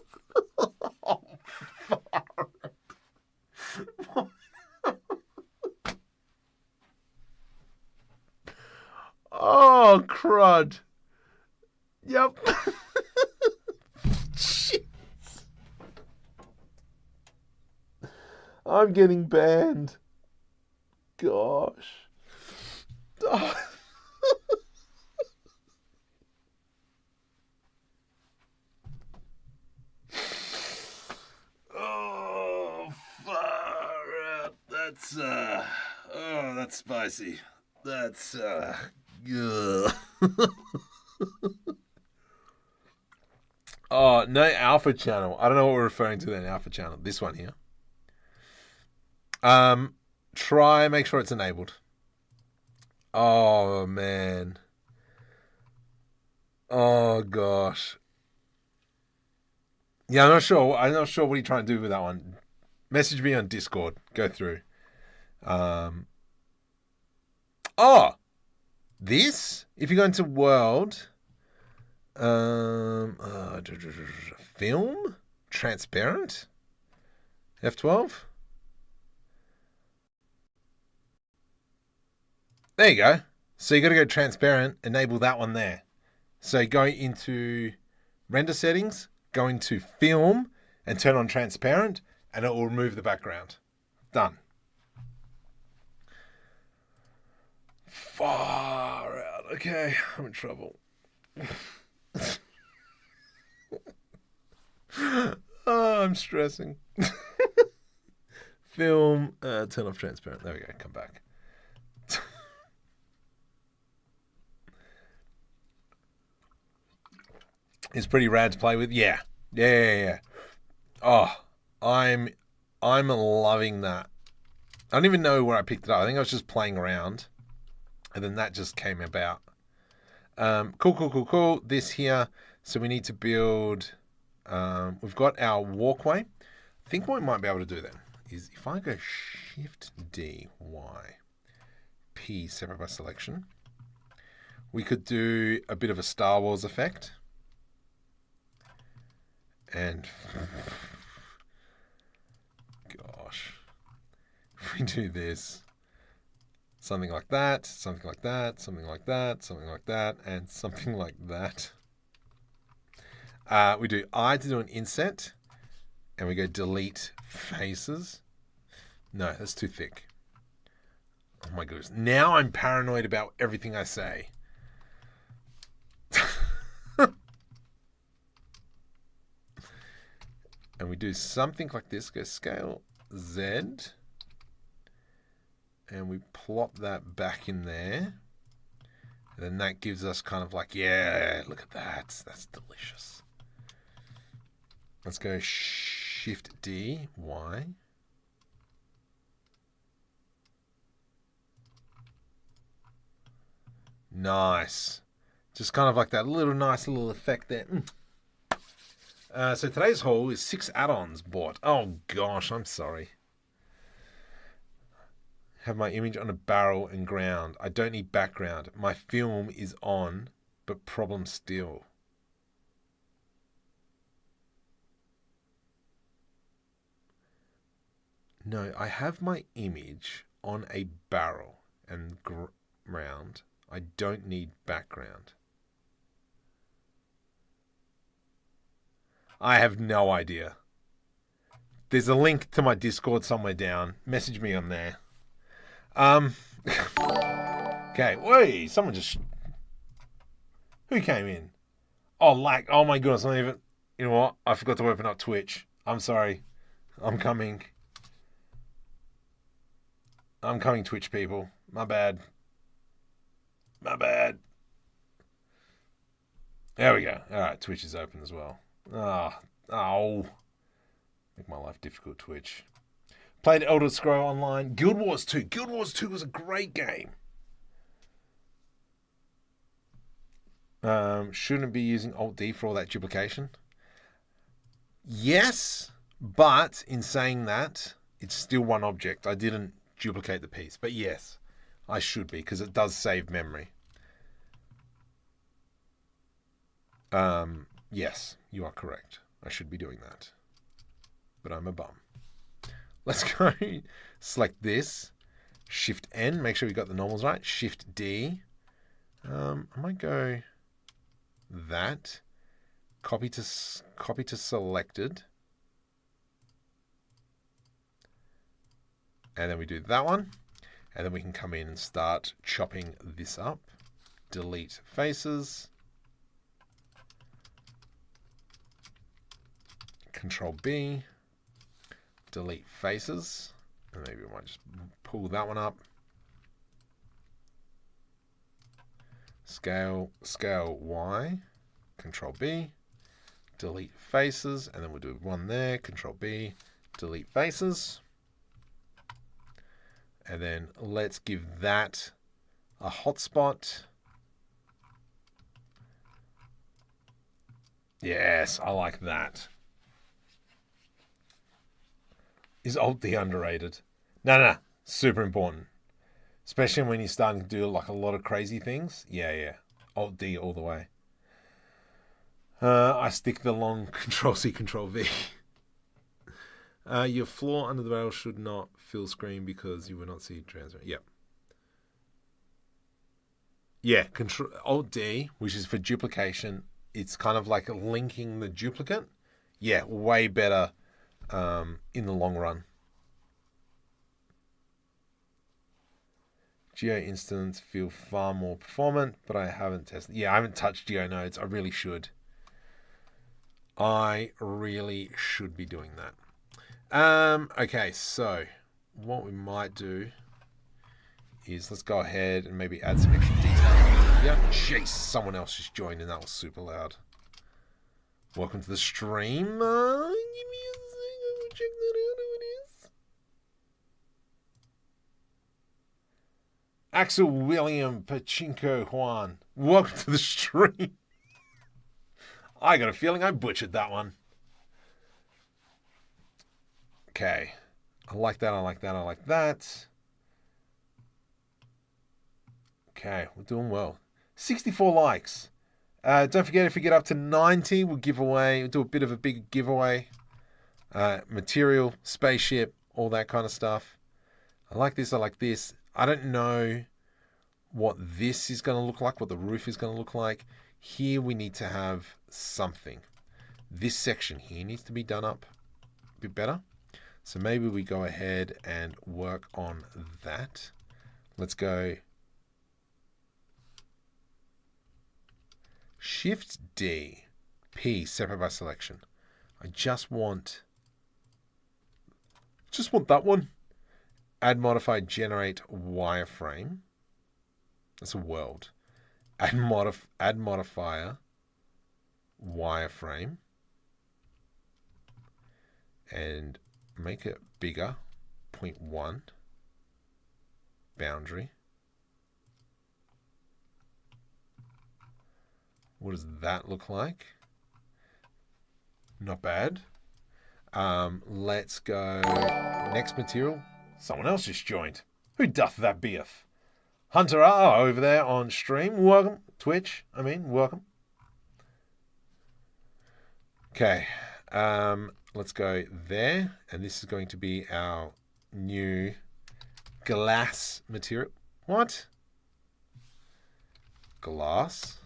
Oh, oh, crud. Yep. Jeez. I'm getting banned. Gosh. Oh. Oh, far out. That's spicy. That's ugh. Oh, no alpha channel. I don't know what we're referring to then, alpha channel. This one here. Make sure it's enabled. Oh man. Oh gosh. Yeah, I'm not sure what you're trying to do with that one. Message me on Discord. Go through. This? If you go into world, film, transparent, F12. There you go. So you got to go transparent, enable that one there. So go into render settings, go into film, and turn on transparent, and it will remove the background. Done. Far out. Okay, I'm in trouble. Oh, I'm stressing. Film, turn off transparent. There we go. Come back. It's pretty rad to play with. Yeah. Oh, I'm loving that. I don't even know where I picked it up. I think I was just playing around, and then that just came about. Cool. This here. So we need to build. We've got our walkway. I think what we might be able to do then is if I go Shift D Y P separate by selection, we could do a bit of a Star Wars effect. And gosh, if we do this, something like that, something like that, something like that, something like that, and something like that. We do I to do an inset, and we go delete faces. No, that's too thick. Oh my goodness. Now I'm paranoid about everything I say. And we do something like this, go scale Z, and we plop that back in there. And then that gives us kind of like, yeah, look at that. That's delicious. Let's go Shift D, Y. Nice. Just kind of like that little nice little effect there. So today's haul is 6 add-ons bought. Oh gosh, I'm sorry. Have my image on a barrel and ground. I don't need background. My film is on, but problem still. No, I have my image on a barrel and ground. I don't need background. I have no idea. There's a link to my Discord somewhere down. Message me on there. Okay, wait, someone just... Who came in? Oh, oh my goodness, I'm not even... You know what? I forgot to open up Twitch. I'm sorry. I'm coming, Twitch people. My bad. My bad. There we go. Alright, Twitch is open as well. Oh. Make my life difficult, Twitch. Played Elder Scrolls Online. Guild Wars 2. Guild Wars 2 was a great game. Shouldn't be using Alt-D for all that duplication. Yes, but in saying that, it's still one object. I didn't duplicate the piece. But yes, I should be, because it does save memory. Yes, you are correct. I should be doing that. But I'm a bum. Let's go select this. Shift N, make sure we got the normals right. Shift D. I might go that. Copy to selected. And then we do that one. And then we can come in and start chopping this up. Delete faces. Control B. Delete faces. And maybe we might just pull that one up. Scale Y. Control B. Delete faces. And then we'll do one there. Control B. Delete faces. And then let's give that a hotspot. Yes, I like that. Is Alt-D underrated? No, super important. Especially when you're starting to do like a lot of crazy things. Yeah. Alt-D all the way. I stick the long Control-C, Control-V. Your floor under the barrel should not fill screen because you will not see transfer. Yep. Yeah, Control Alt-D, which is for duplication. It's kind of like linking the duplicate. Yeah, way better in the long run. Geo instance feel far more performant, but I haven't tested. Yeah, I haven't touched Geo nodes. I really should. I really should be doing that. Okay, so what we might do is let's go ahead and maybe add some extra detail. Yeah, jeez, someone else just joined and that was super loud. Welcome to the stream. Give me a second, I'll check that out who it is. Axel William Pachinko Juan. Welcome to the stream. I got a feeling I butchered that one. Okay. I like that, I like that, I like that. Okay, we're doing well. 64 likes. Don't forget, if we get up to 90, we'll do a bit of a big giveaway. Material, spaceship, all that kind of stuff. I like this, I like this. I don't know what this is going to look like, what the roof is going to look like. Here we need to have something. This section here needs to be done up a bit better. So maybe we go ahead and work on that. Let's go Shift D, P, separate by selection. I just want that one. Add modify generate wireframe. That's a world. Add modifier wireframe. And make it bigger. 0.1 boundary. What does that look like? Not bad. Let's go next material. Someone else just joined. Who doth that beeth? Hunter R over there on stream. Welcome. Twitch, welcome. Okay. Let's go there. And this is going to be our new glass material. What? Glass.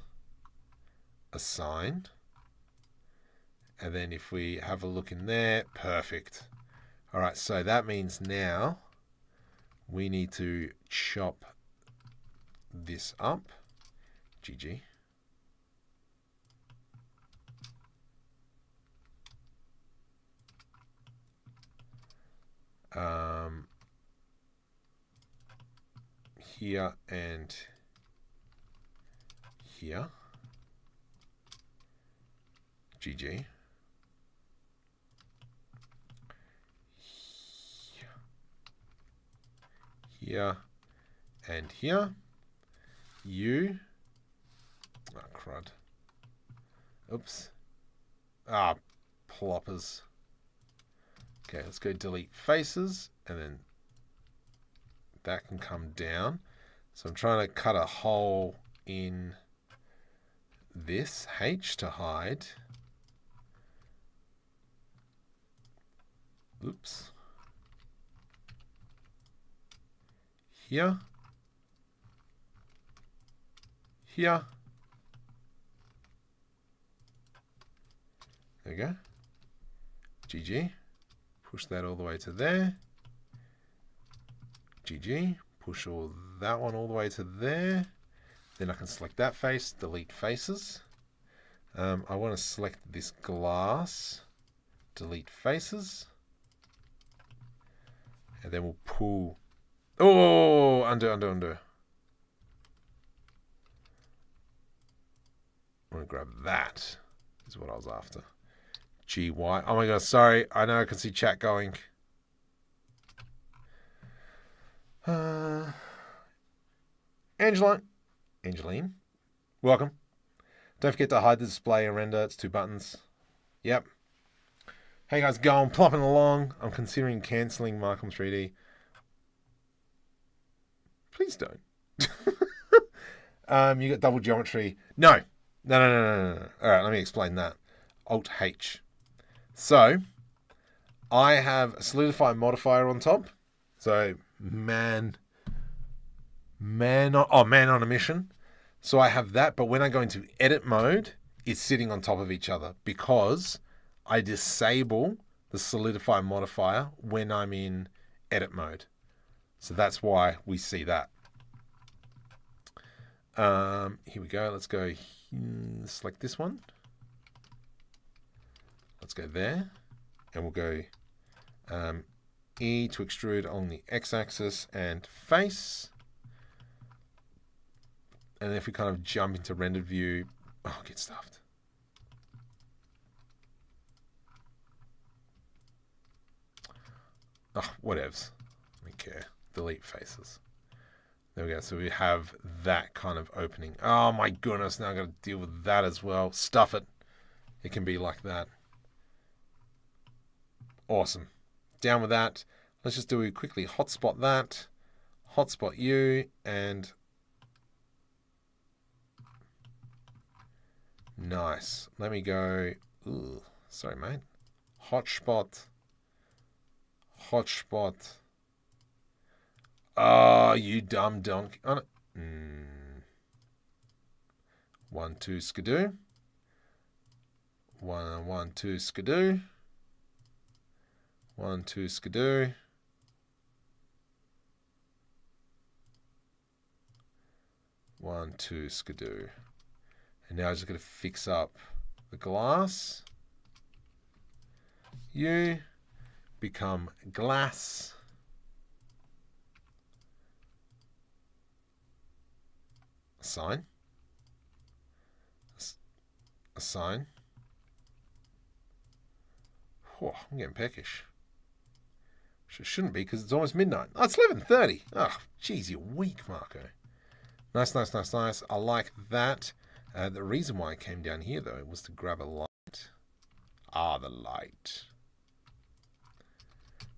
Assign. And then if we have a look in there, perfect. All right, so that means now we need to chop this up. GG. Here and here. GG. Here and here. You. Oh, crud. Oops. Ah, ploppers. Okay, let's go delete faces, and then that can come down. So I'm trying to cut a hole in this H to hide. Oops. Here. Here. There we go. GG. Push that all the way to there. GG. Push all that one all the way to there. Then I can select that face, delete faces. I want to select this glass, delete faces. And then we'll pull. Oh, undo. I want to grab that, is what I was after. GY. Oh my god, sorry. I know I can see chat going. Angeline, welcome. Don't forget to hide the display and render. It's 2 buttons. Yep. Hey guys, going plopping along. I'm considering cancelling Markham 3D. Please don't. You got double geometry. No. All right, let me explain that. Alt-H. So, I have a solidify modifier on top. So, man on a mission. So I have that, but when I go into edit mode, it's sitting on top of each other because I disable the solidify modifier when I'm in edit mode. So that's why we see that. Here we go. Let's go select this one. Let's go there, and we'll go E to extrude on the x-axis and face. And if we kind of jump into rendered view, oh, get stuffed. Oh, whatevs. I don't care. Delete faces. There we go. So we have that kind of opening. Oh my goodness, now I've got to deal with that as well. Stuff it. It can be like that. Awesome. Down with that. Let's just do quickly hotspot that. Hotspot you and nice. Let me go. Ooh, sorry, mate. Hotspot. Oh, you dumb donkey. Oh, no. 1, 2, skidoo. 1, 2, skidoo. 1, 2, skidoo. 1, 2, skidoo. And now I'm just going to fix up the glass. You become glass. Assign. Assign. Oh, I'm getting peckish. Which it shouldn't be because it's almost midnight. Oh, it's 11:30. Oh, geez, you're weak, Marco. Nice. I like that. The reason why I came down here, though, was to grab a light. Ah, the light.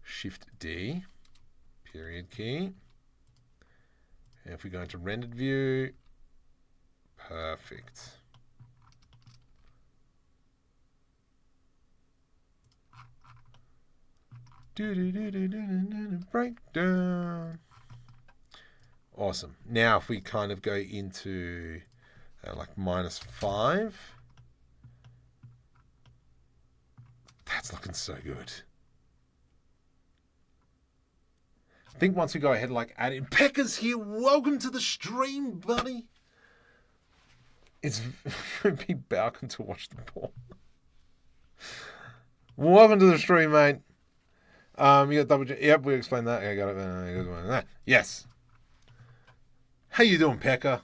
Shift D. Period key. And if we go into rendered view, perfect. Breakdown. Awesome. Now if we kind of go into like -5, that's looking so good. I think once we go ahead and like add in, Pekka's here. Welcome to the stream, buddy. It's be balcony to watch the ball. Welcome to the stream, mate. You got double. Yep, we explained that. I got it. Yes. How you doing, Pekka?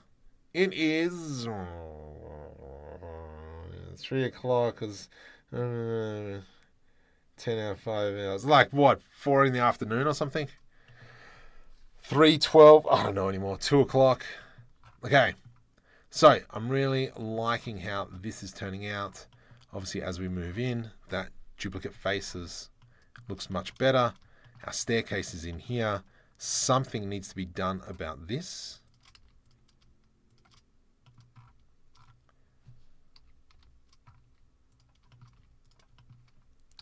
It is 3 o'clock. 10 out of 5 hours. Like what? 4 in the afternoon or something? 3:12. I don't know anymore. 2 o'clock. Okay. So I'm really liking how this is turning out. Obviously, as we move in, that duplicate faces looks much better. Our staircase is in here. Something needs to be done about this.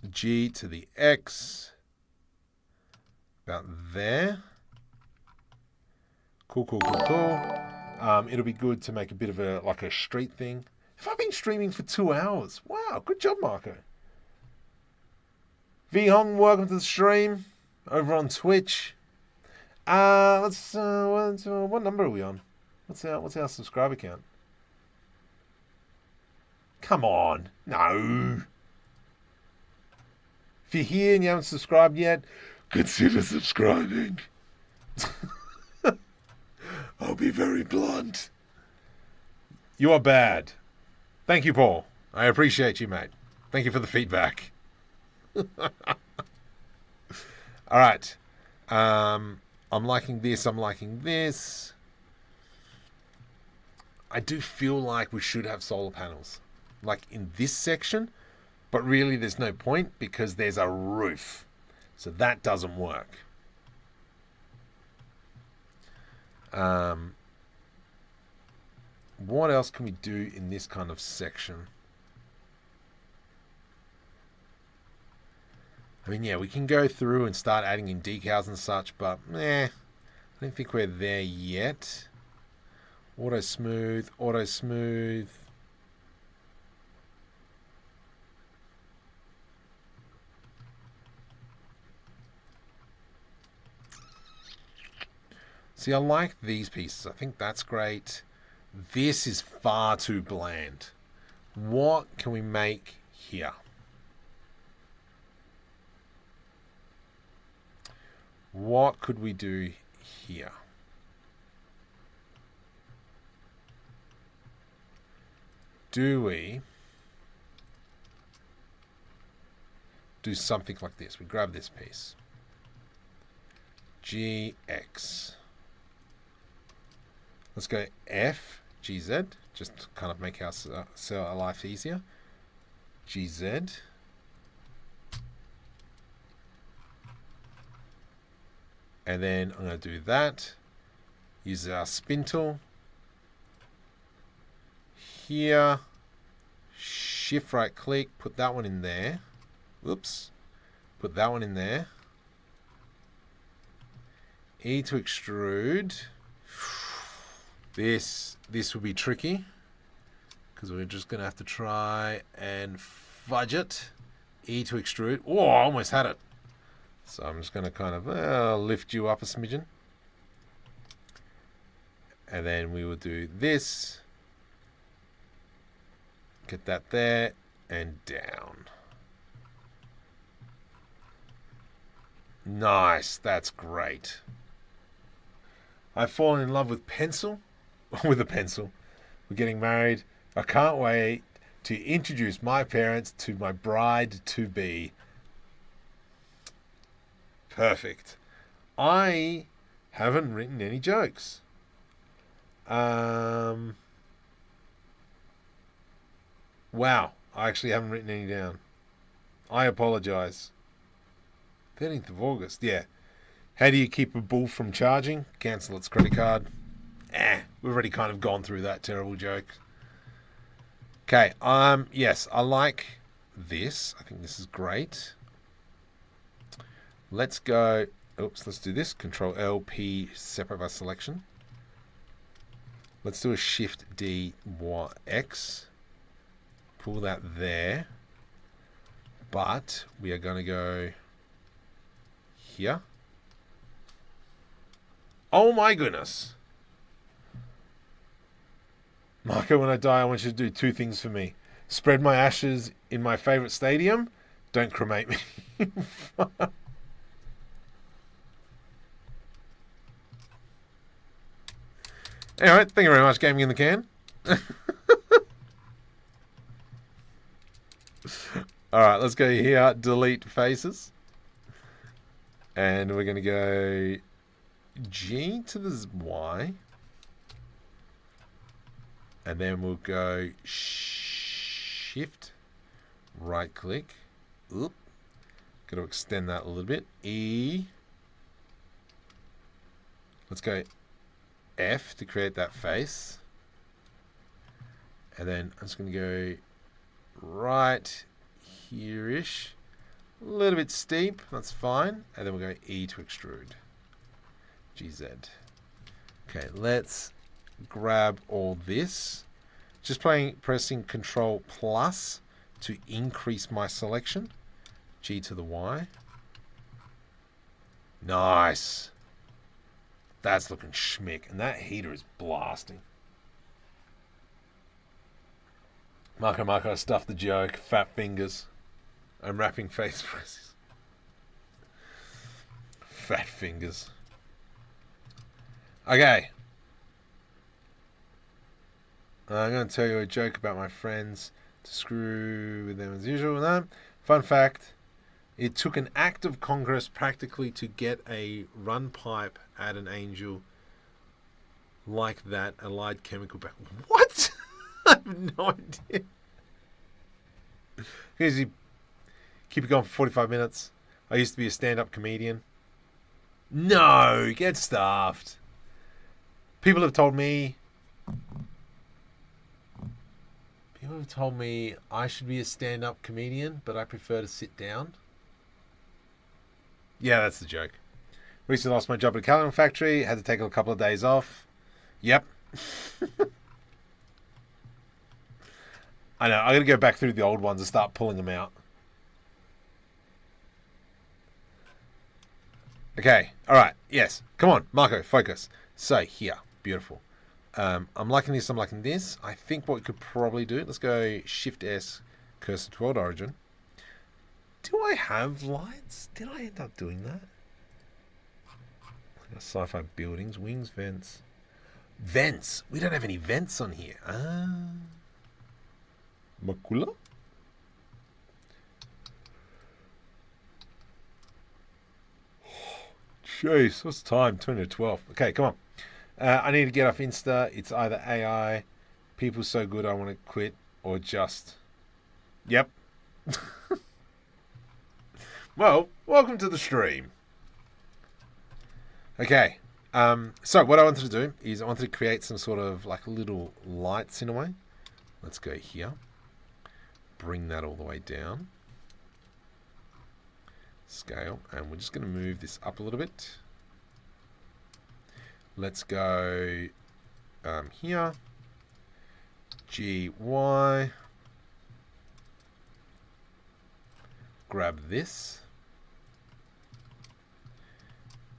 G to the X. About there. Cool. It'll be good to make a bit of a like a street thing. Have I been streaming for 2 hours? Wow, good job, Marco. V Hong, welcome to the stream over on Twitch. What number are we on? What's our subscriber count? Come on, no. If you're here and you haven't subscribed yet, consider subscribing. I'll be very blunt. You are bad. Thank you, Paul. I appreciate you, mate. Thank you for the feedback. All right. I'm liking this. I'm liking this. I do feel like we should have solar panels, like in this section, but really there's no point because there's a roof. So that doesn't work. What else can we do in this kind of section? I mean, yeah, we can go through and start adding in decals and such, but I don't think we're there yet. Auto smooth. See, I like these pieces. I think that's great. This is far too bland. What can we make here? What could we do here? Do we do something like this? We grab this piece. GX. Let's go F, GZ, just to kind of make our life easier. GZ. And then I'm going to do that. Use our spin tool. Here. Shift right click, put that one in there. Whoops. Put that one in there. E to extrude. This will be tricky because we're just going to have to try and fudge it. E to extrude. Oh, I almost had it. So I'm just going to kind of lift you up a smidgen. And then we will do this. Get that there and down. Nice. That's great. I've fallen in love with pencil. With a pencil. We're getting married. I can't wait to introduce my parents to my bride-to-be. Perfect. I haven't written any jokes. Wow. I actually haven't written any down. I apologize. 13th of August. Yeah. How do you keep a bull from charging? Cancel its credit card. we've already kind of gone through that terrible joke. Okay, yes, I like this. I think this is great. Let's go, let's do this. Control L, P, separate by selection. Let's do a Shift D, Y, X. Pull that there. But we are going to go here. Oh my goodness. Marco, when I die, I want you to do 2 things for me. Spread my ashes in my favorite stadium. Don't cremate me. Anyway, thank you very much, Gaming in the Can. Alright, let's go here. Delete faces. And we're going to go G to the Y. And then we'll go Shift, right click. Oop. Got to extend that a little bit. E. Let's go F to create that face. And then I'm just going to go right here-ish. A little bit steep. That's fine. And then we'll go E to extrude. GZ. Okay, let's grab all this. Just pressing Control plus to increase my selection. G to the Y. Nice. That's looking schmick. And that heater is blasting. Marco, I stuffed the joke. Fat fingers. I'm wrapping face presses. Fat fingers. Okay. I'm going to tell you a joke about my friends to screw with them as usual. No. Fun fact. It took an act of Congress practically to get a run pipe at an angel like that, allied chemical back. What? I have no idea. Easy. Keep it going for 45 minutes. I used to be a stand-up comedian. No, get stuffed. People have told me I should be a stand-up comedian, but I prefer to sit down. Yeah, that's the joke. Recently lost my job at a calendar factory. Had to take a couple of days off. Yep. I know. I'm going to go back through the old ones and start pulling them out. Okay. All right. Yes. Come on, Marco. Focus. So, here. Beautiful. I'm liking this. I'm liking this. I think what we could probably do... Let's go Shift-S, cursor to world origin. Do I have lights? Did I end up doing that? Sci-fi buildings, wings, vents. Vents. We don't have any vents on here. Makula? Jeez, what's the time? 20 to 12. Okay, come on. I need to get off Insta. It's either AI, people so good I want to quit, or just... Yep. Well, welcome to the stream. Okay. So what I wanted to do is I wanted to create some sort of like little lights in a way. Let's go here. Bring that all the way down. Scale. And we're just going to move this up a little bit. Let's go here. G, Y. Grab this.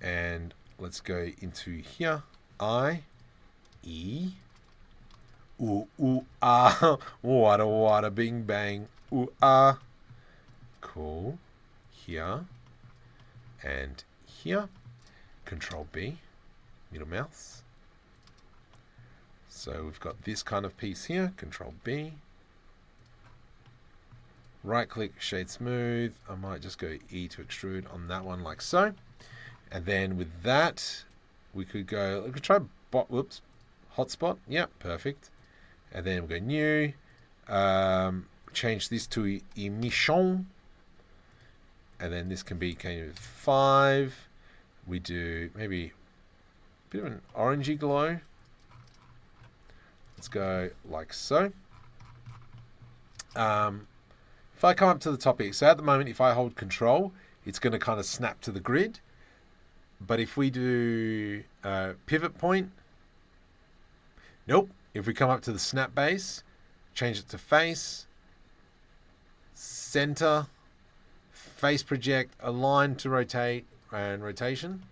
And let's go into here. I, E. Ooh, ooh, ah. Wada, wada, bing, bang. Ooh, ah. Cool. Here. And here. Control B. Middle mouse. So we've got this kind of piece here. Control B. Right click, shade smooth. I might just go E to extrude on that one like so. And then with that, we could try hotspot. Yeah, perfect. And then we'll go new. Change this to emission. And then this can be kind of 5. We do maybe a bit of an orangey glow. Let's go like so. If I come up to the top here, so at the moment, if I hold control, it's going to kind of snap to the grid. But if we do pivot point, nope. If we come up to the snap base, change it to face, center, face project, align to rotate, and rotation.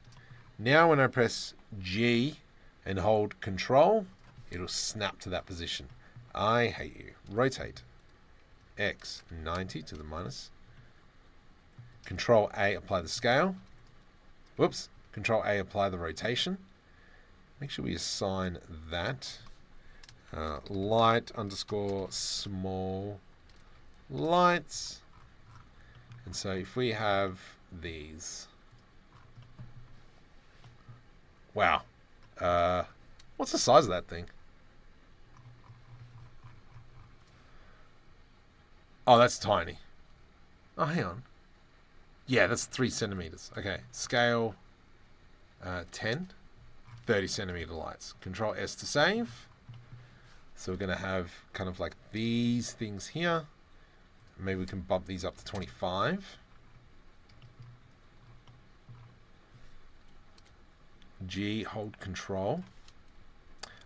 Now when I press G and hold control, it'll snap to that position. I hate you. Rotate. X 90 to the minus. Control A, apply the scale. Whoops. Control A, apply the rotation. Make sure we assign that. Light underscore small lights. And so if we have these. Wow. What's the size of that thing? Oh, that's tiny. Oh, hang on. Yeah, that's 3 centimeters. Okay, scale 10, 30 centimeter lights. Control S to save. So we're going to have kind of like these things here. Maybe we can bump these up to 25. G, hold control.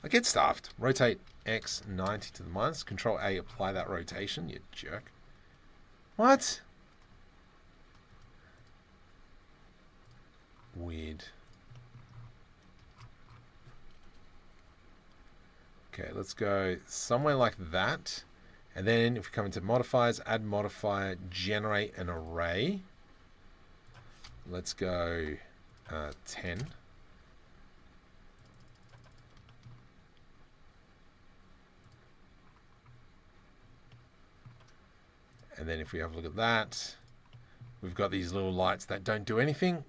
I get stuffed. Rotate X 90 to the minus. Control A, apply that rotation, you jerk. What? Weird. Okay, let's go somewhere like that. And then if we come into modifiers, add modifier, generate an array. Let's go 10. And then if we have a look at that, we've got these little lights that don't do anything.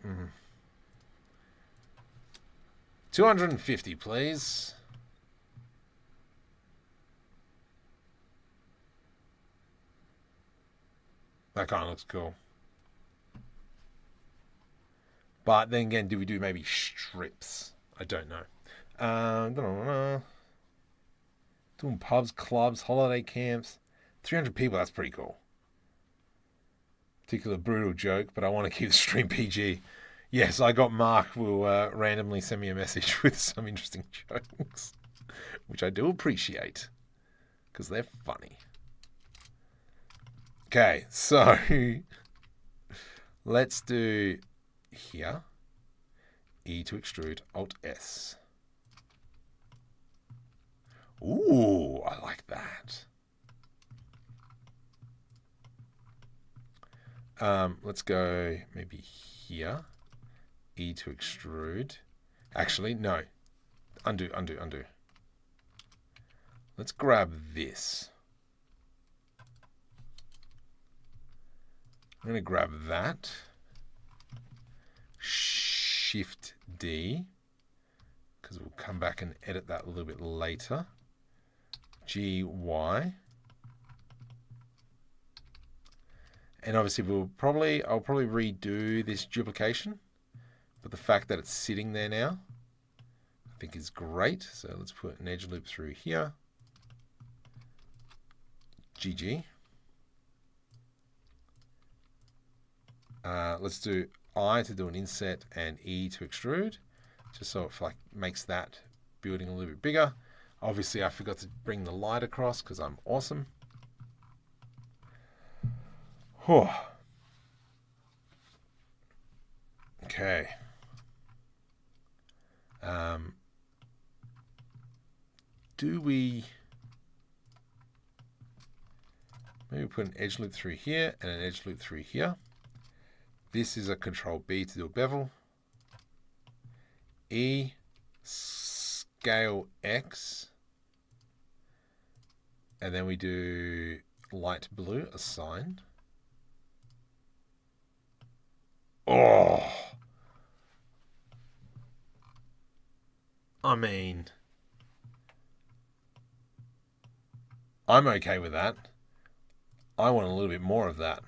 250, please. That kind of looks cool. But then again, do we do maybe strips? I don't know. Doing pubs, clubs, holiday camps. 300 people, that's pretty cool. Particular brutal joke, but I want to keep the stream PG. Yes, I got Mark will randomly send me a message with some interesting jokes, which I do appreciate because they're funny. Okay, so let's do here. E to extrude, Alt S. Ooh, I like that. Let's go maybe here. E to extrude. Actually, no. Undo. Let's grab this. I'm going to grab that. Shift D. Because we'll come back and edit that a little bit later. G, Y. And obviously I'll probably redo this duplication, but the fact that it's sitting there now, I think is great. So let's put an edge loop through here. GG. Let's do I to do an inset and E to extrude, just so it makes that building a little bit bigger. Obviously I forgot to bring the light across because I'm awesome. Okay. Do we maybe put an edge loop through here and an edge loop through here? This is a Control B to do a bevel. E, scale X, and then we do light blue, assign. Oh, I mean, I'm okay with that. I want a little bit more of that.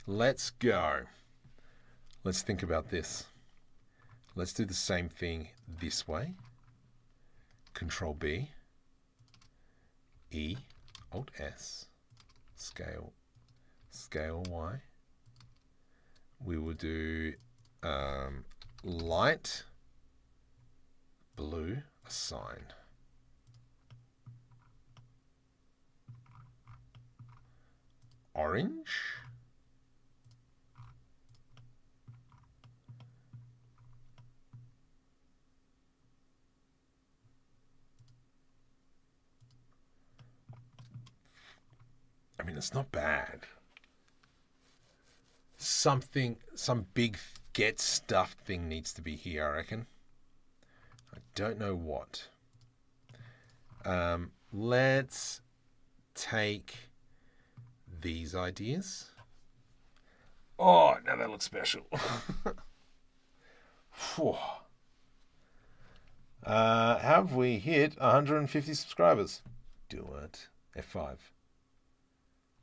Let's go. Let's think about this. Let's do the same thing this way. Control B, E, Alt S, scale Y. We will do light blue, assign. Orange. I mean, it's not bad. Some big get stuffed thing needs to be here, I reckon. I don't know what. Let's take these ideas. Oh, now that looks special. Have we hit 150 subscribers? Do it. F5.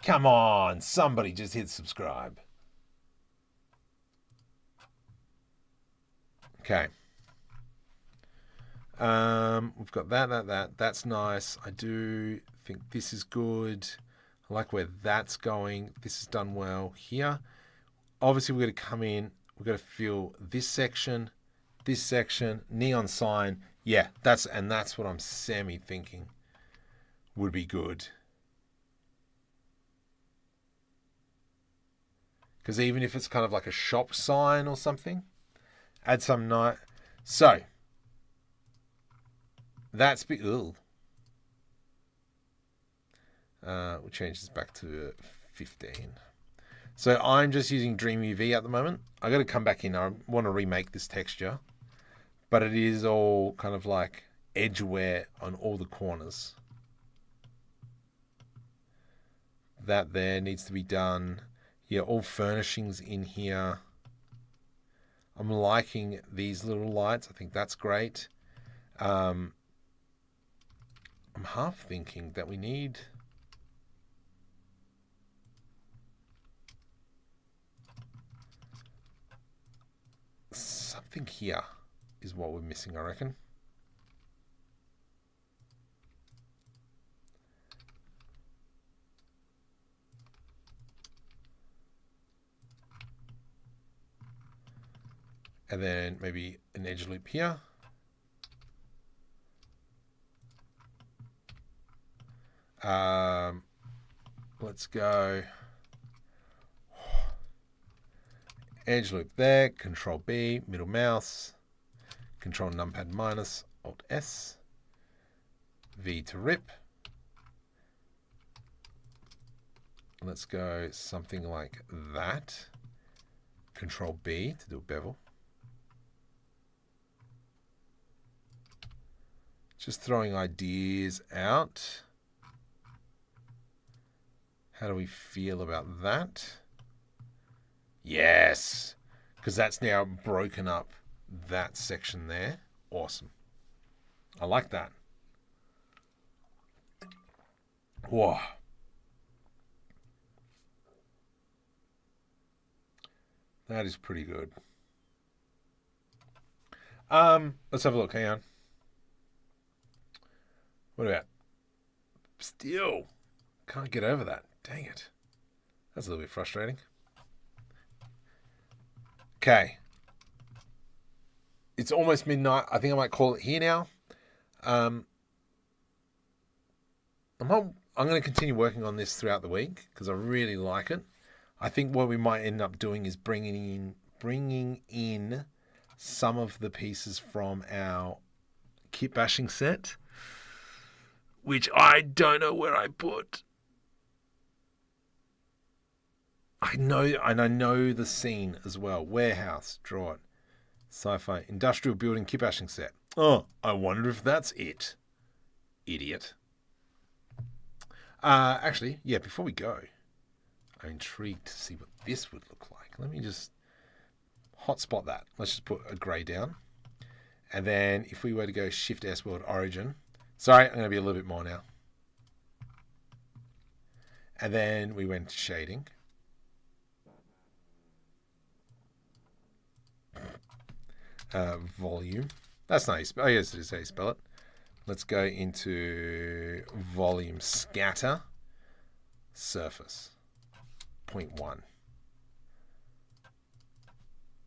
Come on, somebody just hit subscribe. Okay. We've got that. That's nice. I do think this is good. I like where that's going. This is done well here. Obviously, we're going to come in. We're going to fill this section, neon sign. Yeah, that's what I'm semi-thinking would be good. Because even if it's kind of like a shop sign or something, add some night. So that's we'll change this back to 15. So I'm just using DreamUV at the moment. I got to come back in. I want to remake this texture, but it is all kind of like edgeware on all the corners. That there needs to be done. Yeah, all furnishings in here. I'm liking these little lights. I think that's great. I'm half thinking that we need something here is what we're missing, I reckon. And then maybe an edge loop here. Let's go edge loop there, Control B, middle mouse, Control numpad minus, Alt S, V to rip. Let's go something like that. Control B to do a bevel. Just throwing ideas out. How do we feel about that? Yes, because that's now broken up that section there. Awesome. I like that. Whoa. That is pretty good. Let's have a look. Hang on. What about? Still can't get over that. Dang it. That's a little bit frustrating. Okay. It's almost midnight. I think I might call it here now. I'm going to continue working on this throughout the week because I really like it. I think what we might end up doing is bringing in some of the pieces from our Kitbashing set, which I don't know where I put. I know the scene as well. Warehouse, draw it. Sci-fi, industrial building, Kitbashing set. Oh, I wonder if that's it. Idiot. Actually, yeah, before we go, I'm intrigued to see what this would look like. Let me just hotspot that. Let's just put a grey down. And then if we were to go Shift S World Origin. Sorry, I'm going to be a little bit more now. And then we went to shading. Volume. That's nice. I guess it is how you spell it. Let's go into volume scatter, surface, 0.1,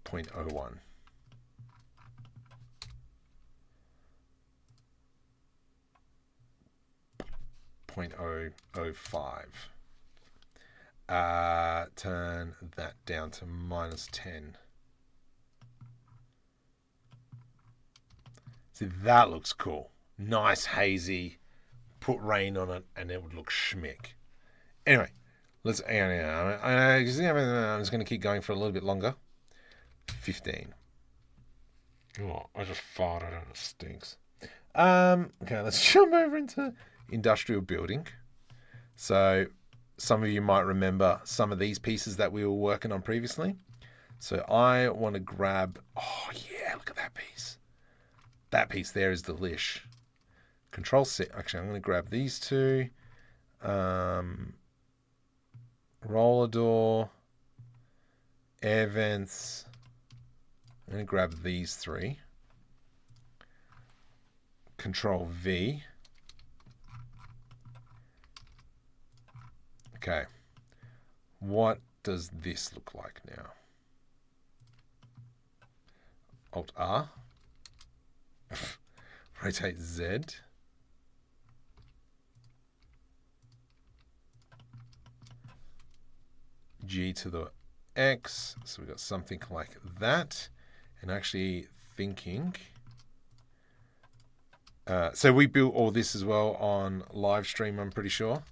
0.01. 0.005. Turn that down to -10. See, that looks cool. Nice, hazy. Put rain on it, and it would look schmick. Anyway, let's. I'm just going to keep going for a little bit longer. 15. Oh, I just farted and it stinks. Okay, let's jump over into industrial building. So some of you might remember some of these pieces that we were working on previously. So I want to grab, oh yeah, look at that piece. That piece there is delish. Control set. Actually, I'm going to grab these two. Roller door, air vents. I'm going to grab these three. Control V. Okay. What does this look like now? Alt R. Rotate Z. G to the X. So we've got something like that. And actually thinking. So we built all this as well on live stream, I'm pretty sure.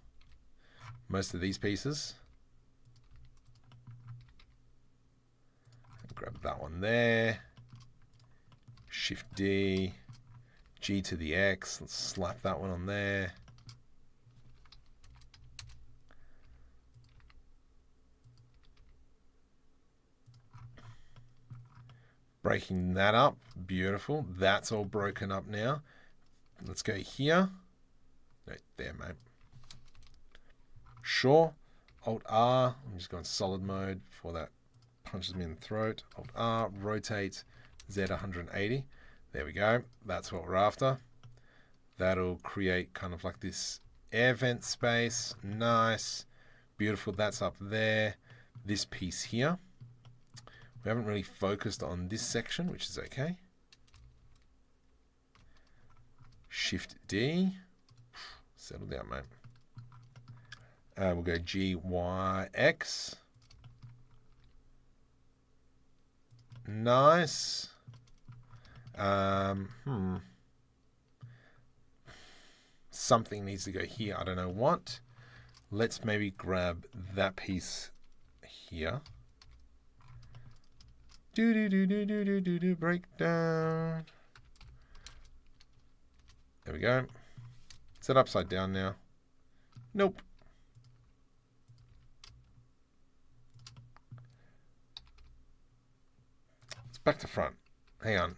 Most of these pieces. Grab that one there. Shift D. G to the X. Let's slap that one on there. Breaking that up. Beautiful. That's all broken up now. Let's go here. Right there, mate. Sure. Alt R. I'm just going solid mode before that punches me in the throat. Alt R. Rotate Z 180. There we go. That's what we're after. That'll create kind of like this air vent space. Nice. Beautiful. That's up there. This piece here. We haven't really focused on this section, which is okay. Shift D. Settle down, mate. We'll go G, Y, X. Nice. Something needs to go here. I don't know what. Let's maybe grab that piece here. Breakdown. There we go. Is that upside down now? Nope. It's back to front. Hang on.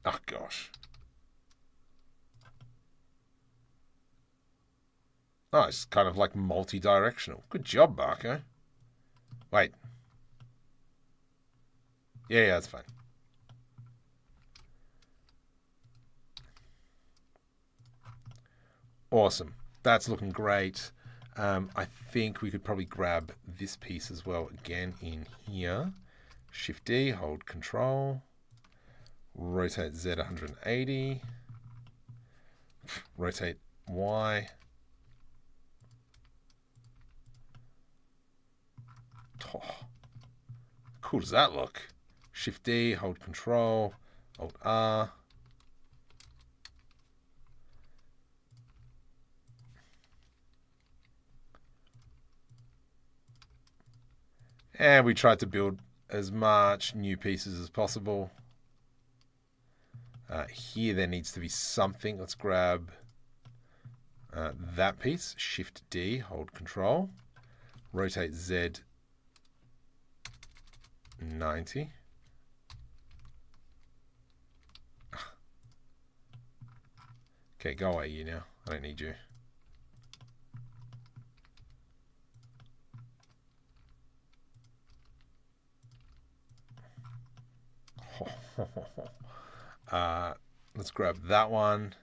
Oh, gosh. Oh, it's kind of like multi-directional. Good job, Barco. Wait. Yeah, that's fine. Awesome. That's looking great. I think we could probably grab this piece as well again in here. Shift D, hold Control. Rotate Z 180. Rotate Y. Oh, cool does that look? Shift D, hold Control, Alt R. And we tried to build as much new pieces as possible. Here there needs to be something. Let's grab that piece. Shift D, hold Control. Rotate Z 90. Okay, go away you now. I don't need you. Let's grab that one.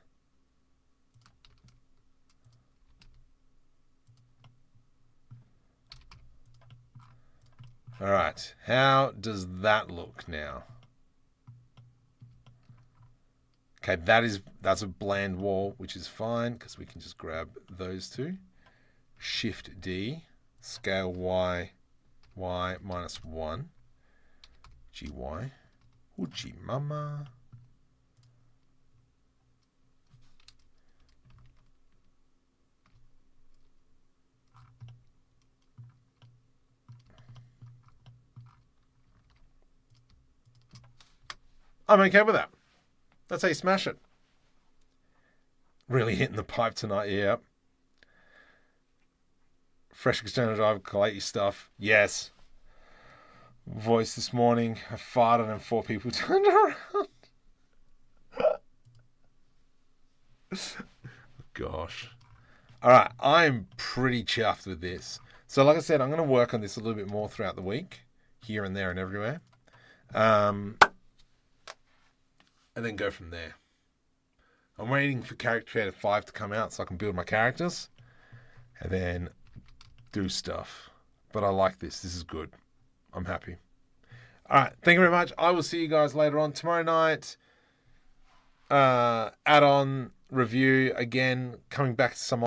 All right, how does that look now? Okay, that's a bland wall, which is fine because we can just grab those two. Shift D, scale Y, Y -1, GY, Uchi mama. I'm okay with that. That's how you smash it. Really hitting the pipe tonight, yeah. Fresh external drive, collate your stuff. Yes. Voice this morning. I farted and 4 people turned around. Gosh. Alright, I'm pretty chuffed with this. So like I said, I'm going to work on this a little bit more throughout the week. Here and there and everywhere. And then go from there. I'm waiting for Character Creator 5 to come out so I can build my characters. And then do stuff. But I like this. This is good. I'm happy. Alright, thank you very much. I will see you guys later on. Tomorrow night, add-on review. Again, coming back to some